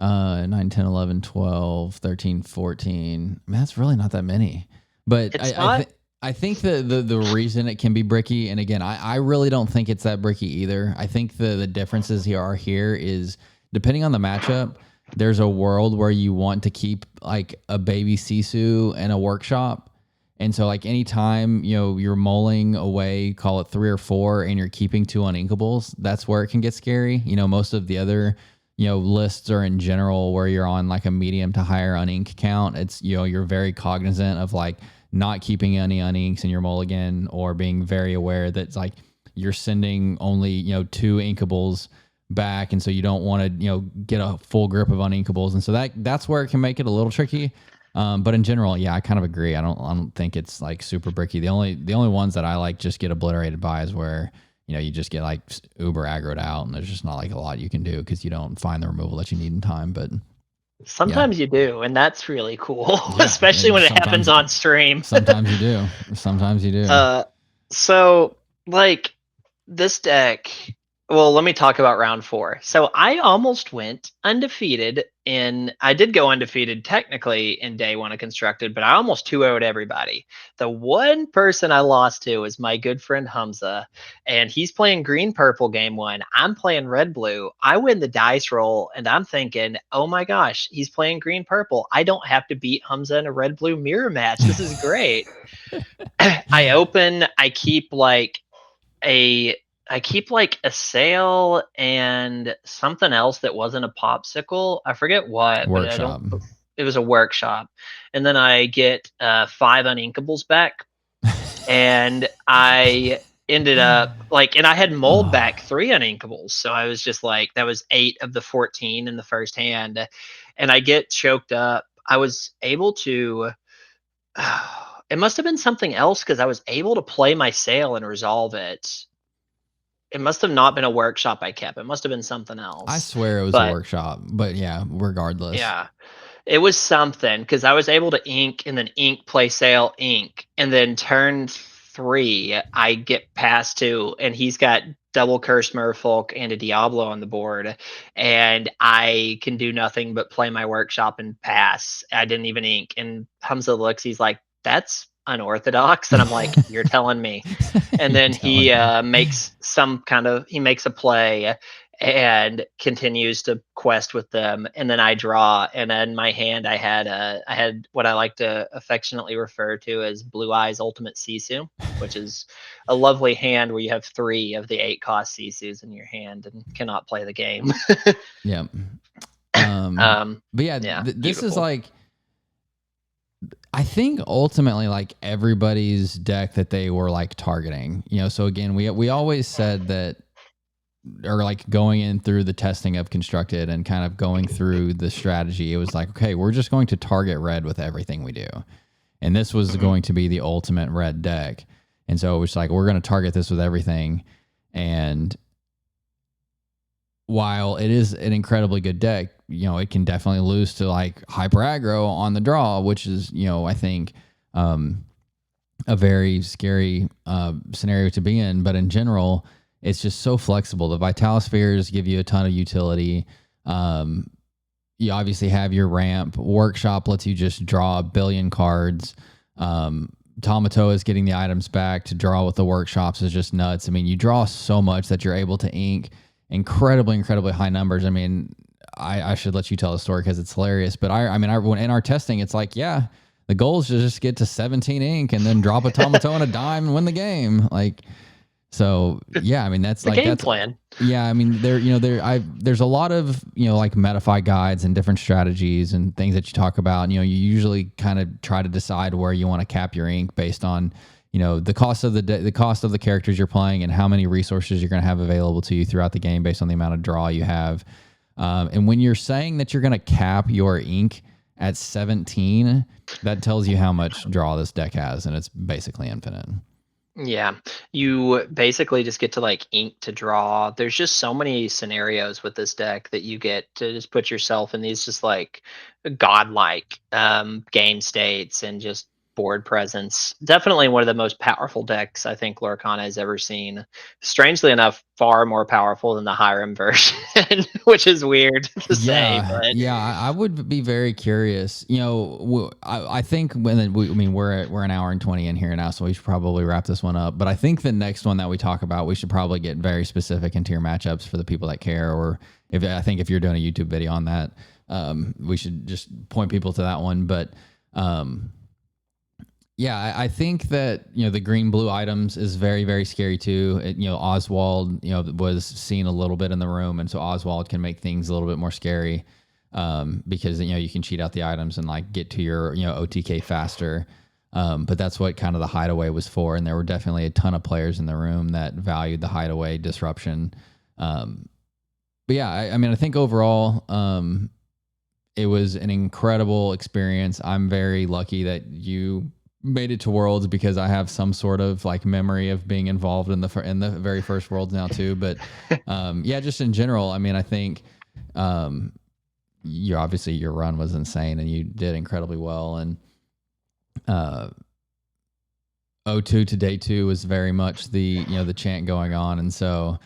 9, 10, 11, 12, 13, 14. I mean, that's really not that many. But It's not. I think the reason it can be bricky, and again, I really don't think it's that bricky either. I think the differences here is depending on the matchup, there's a world where you want to keep like a baby Sisu and a workshop. And so like anytime, you're mulling away, call it 3 or 4, and you're keeping 2 uninkables, that's where it can get scary. Most of the other, lists are in general where you're on like a medium to higher unink count. It's, you're very cognizant of like not keeping any uninks in your mulligan or being very aware that it's like you're sending only, 2 inkables back. And so you don't want to, get a full grip of uninkables. And so that's where it can make it a little tricky. But in general, yeah, I kind of agree. I don't think it's like super bricky. The only ones that I like just get obliterated by is where, you just get like uber aggroed out and there's just not like a lot you can do because you don't find the removal that you need in time. But yeah, Sometimes you do, and that's really cool, yeah, especially when it happens on stream. sometimes you do. Sometimes you do. So like this deck, well, let me talk about round 4. So I almost went undefeated I did go undefeated technically in day 1 of constructed, but I almost 2-0'd everybody. The one person I lost to is my good friend Hamza, and he's playing green purple game 1. I'm playing red blue. I win the dice roll, and I'm thinking, oh my gosh, he's playing green purple. I don't have to beat Hamza in a red blue mirror match. This is great. I open, a I keep like a sail and something else that wasn't a popsicle. I forget what, but I don't. Workshop. It was a workshop, and then I get 5 uninkables back, and I ended up like, and I had mold back Oh, 3 uninkables, so I was just like, that was 8 of the 14 in the first hand, and I get choked up. I was able to it must have been something else because I was able to play my sail and resolve it. It must have not been a workshop I kept. It must have been something I else. swear it was a But workshop, but yeah, regardless. yeah. It was something because I was able to ink and then ink, play sale, ink, and then turn 3, I get past 2, and he's got double Curse Merfolk and a Diablo on the board, and I can do nothing but play my workshop and pass. I didn't even ink, and Hamza looks, he's like, "That's unorthodox," and I'm like, "You're telling me." And You're then telling he me. makes a play and continues to quest with them, and then I draw, and in my hand I had what I like to affectionately refer to as Blue Eyes Ultimate Sisu, which is a lovely hand where you have 3 of the 8 cost Sisus in your hand and cannot play the game. Yeah. um But yeah, yeah, this is beautiful. like, I think ultimately like everybody's deck that they were like targeting, so again, we always said that, or like going in through the testing of constructed and kind of going through the strategy, it was like, okay, we're just going to target red with everything we do. And this was Mhm. going to be the ultimate red deck. And so it was like, we're going to target this with everything. And while it is an incredibly good deck, it can definitely lose to like hyper aggro on the draw, which is, I think, um, a very scary scenario to be in. But in general, it's just so flexible. The Vitalospheres give you a ton of utility. Um, you obviously have your ramp. Workshop lets you just draw a billion cards. Um, Tomato is getting the items back to draw with the workshops is just nuts. I mean, you draw so much that you're able to ink incredibly high numbers. I mean, I should let you tell the story because it's hilarious. But when in our testing, it's like, yeah, the goal is to just get to 17 ink and then drop a Tomato and a dime and win the game. Like, so yeah, I mean The game plan. yeah, I mean there's a lot of like metafy guides and different strategies and things that you talk about. You usually kind of try to decide where you want to cap your ink based on the cost of the cost of the characters you're playing and how many resources you're going to have available to you throughout the game based on the amount of draw you have. And when you're saying that you're going to cap your ink at 17, that tells you how much draw this deck has, and it's basically infinite. Yeah, you basically just get to like ink to draw. There's just so many scenarios with this deck that you get to just put yourself in these just like godlike game states and just board presence. Definitely one of the most powerful decks I think Lorcana has ever seen. Strangely enough, far more powerful than the Hiram version, which is weird to say, Yeah, but yeah, I would be very curious. I think I mean, we're an hour and 20 in here now, so we should probably wrap this one up. But I think the next one that we talk about, we should probably get very specific into your matchups for the people that care. Or if you're doing a YouTube video on that, we should just point people to that one. But um, yeah, I think that the green blue items is very scary too. Oswald was seen a little bit in the room, and so Oswald can make things a little bit more scary because you can cheat out the items and like get to your OTK faster. But that's what kind of the hideaway was for, and there were definitely a ton of players in the room that valued the hideaway disruption. But yeah, I mean, I think overall, it was an incredible experience. I'm very lucky that you made it to Worlds because I have some sort of like memory of being involved in the very first Worlds now too. But yeah, just in general, I mean, I think you obviously your run was insane and you did incredibly well. And uh, O2 to day 2 was very much the chant going on, and so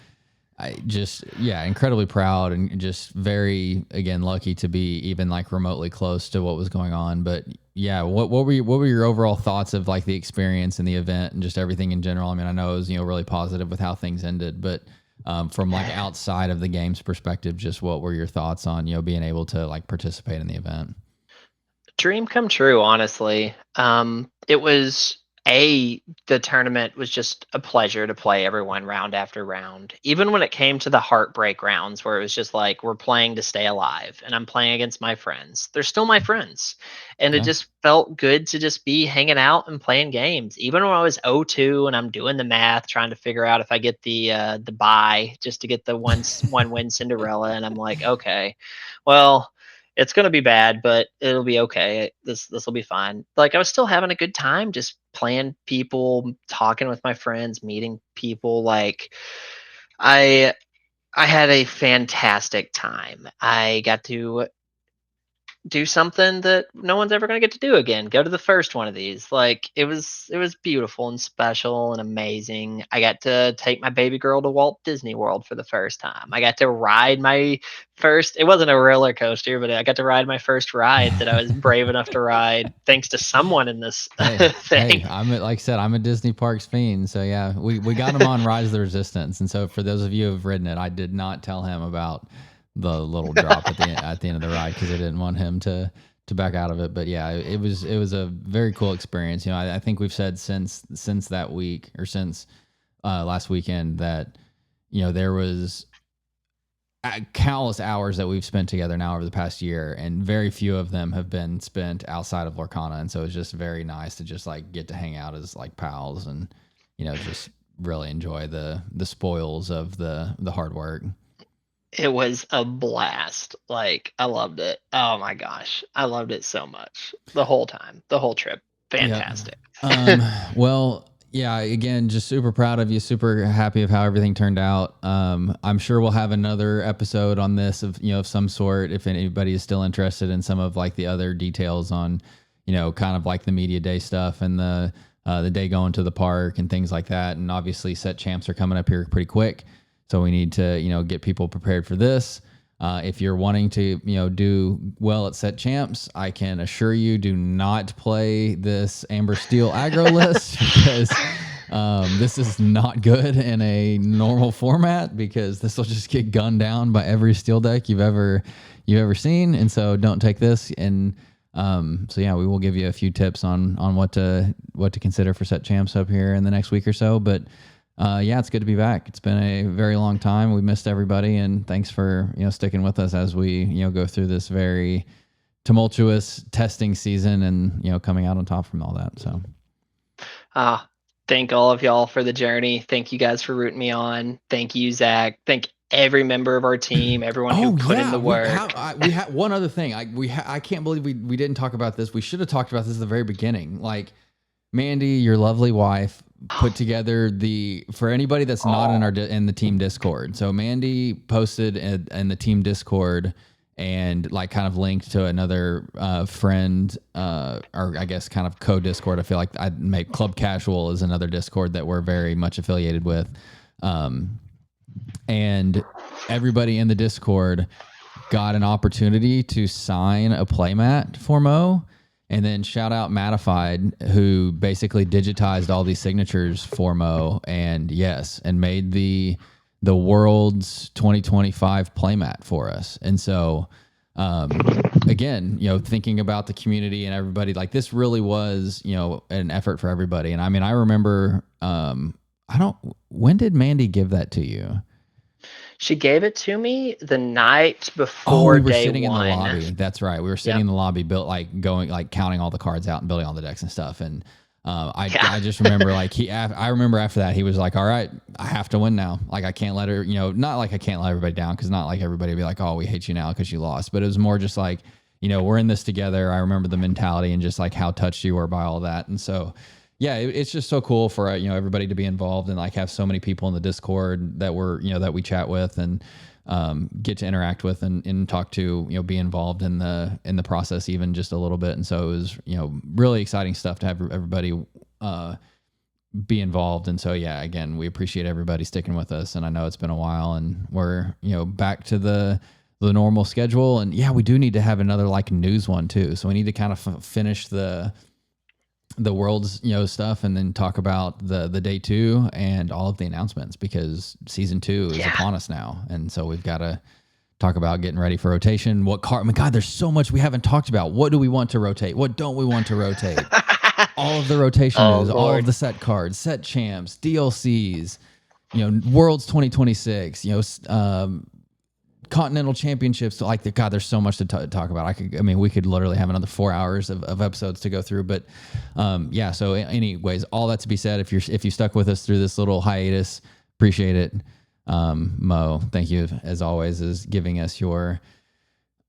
I just, yeah, incredibly proud and just very, again, lucky to be even like remotely close to what was going on. But yeah, what were your overall thoughts of like the experience and the event and just everything in general? I mean, I know it was, really positive with how things ended, but from like outside of the game's perspective, just what were your thoughts on, being able to like participate in the event? dream come true, honestly. It was The tournament was just a pleasure to play everyone round after round. Even when it came to the heartbreak rounds where it was just like we're playing to stay alive and I'm playing against my friends. They're still my friends. And it Yeah. just felt good to just be hanging out and playing games. Even when I was 0-2 and I'm doing the math trying to figure out if I get the bye just to get the one win Cinderella and I'm like, "Okay. Well, it's gonna be bad, but it'll be okay. This will be fine." Like I was still having a good time, just playing people, talking with my friends, meeting people. Like I I had a fantastic time. I got to do something that no one's ever going to get to do again. Go to the first one of these. Like it was beautiful and special and amazing. I got to take my baby girl to Walt Disney World for the first time. I got to ride my first, it wasn't a roller coaster, but I got to ride my first ride that I was brave enough to ride thanks to someone in this Hey, thing. like I said, I'm a Disney Parks fiend. So yeah, we got him on Rise of the Resistance. And so for those of you who have ridden it, I did not tell him about the little drop at the end of the ride because I didn't want him to back out of it. But yeah, it was a very cool experience. You know, I think we've said since that week or since last weekend that there was countless hours that we've spent together now over the past year, and very few of them have been spent outside of Lorcana. And so it's just very nice to just like get to hang out as like pals and just really enjoy the spoils of the hard work. It was a blast. Like I loved it. Oh my gosh. I loved it so much. The whole time. The whole trip. Yeah. Fantastic. Um, well, yeah, again, just super proud of you, super happy of how everything turned out. I'm sure we'll have another episode on this of some sort if anybody is still interested in some of like the other details on, kind of like the media day stuff and the day going to the park and things like that. And obviously set champs are coming up here pretty quick. So we need to, get people prepared for this. If you're wanting to, do well at set champs, I can assure you, do not play this Amber Steel aggro list because this is not good in a normal format because this will just get gunned down by every steel deck you've ever seen. And so don't take this. And so yeah, we will give you a few tips on what to consider for set champs up here in the next week or so. But yeah, it's good to be back. It's been a very long time. We missed everybody, and thanks for sticking with us as we go through this very tumultuous testing season and coming out on top from all that. So, Thank all of y'all for the journey. Thank you guys for rooting me on. Thank you, Zach. Thank every member of our team, everyone who put in the work. We had one other thing. I can't believe we didn't talk about this. We should have talked about this at the very beginning. Like Mandy, your lovely wife, put together for anybody that's not in the team Discord. So Mandy posted in the team Discord and like kind of linked to another friend or I guess kind of co-Discord. I feel like I'd make Club Casual is another Discord that we're very much affiliated with. And everybody in the Discord got an opportunity to sign a playmat for Mo. And then shout out Matified, who basically digitized all these signatures for Mo and made the world's 2025 playmat for us. And so again, thinking about the community and everybody, like this really was, an effort for everybody. And I mean, I remember when did Mandy give that to you? She gave it to me the night before we were day sitting one. in the lobby. That's right. We were sitting in the lobby, counting all the cards out and building all the decks and stuff. And I just remember I remember after that he was like, "All right, I have to win now. Like I can't let her, not like I can't let everybody down because not like everybody would be like, oh, we hate you now because you lost. But it was more just like, we're in this together. I remember the mentality and just like how touched you were by all that. And so yeah, it's just so cool for everybody to be involved and like have so many people in the Discord that that we chat with and get to interact with and talk to, be involved in the process even just a little bit. And so it was really exciting stuff to have everybody be involved. And so yeah, again, we appreciate everybody sticking with us. And I know it's been a while, and we're back to the normal schedule. And yeah, we do need to have another like news one too. So we need to kind of finish the world's stuff and then talk about the day 2 and all of the announcements because season 2 is upon us now. And so we've got to talk about getting ready for rotation. What card? Oh my God, there's so much we haven't talked about. What do we want to rotate? What don't we want to rotate? all of the rotation Oh news, all of Lord. the set cards, set champs, DLCs, Worlds 2026, Continental Championships. Like, God, there's so much to talk about. We could literally have another 4 hours of episodes to go through. But yeah. So, anyways, all that to be said, if you stuck with us through this little hiatus, appreciate it. Mo, thank you as always, is giving us your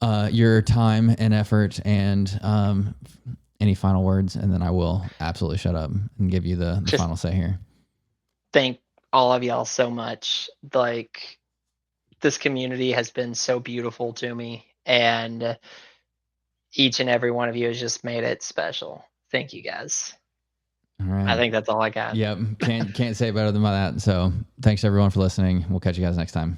time and effort, and any final words, and then I will absolutely shut up and give you the Just final say here. thank all of y'all so much. Like, this community has been so beautiful to me, and each and every one of you has just made it special. Thank you guys. All right. I think that's all I got. Yep. Can't say it better than that. So thanks everyone for listening. We'll catch you guys next time.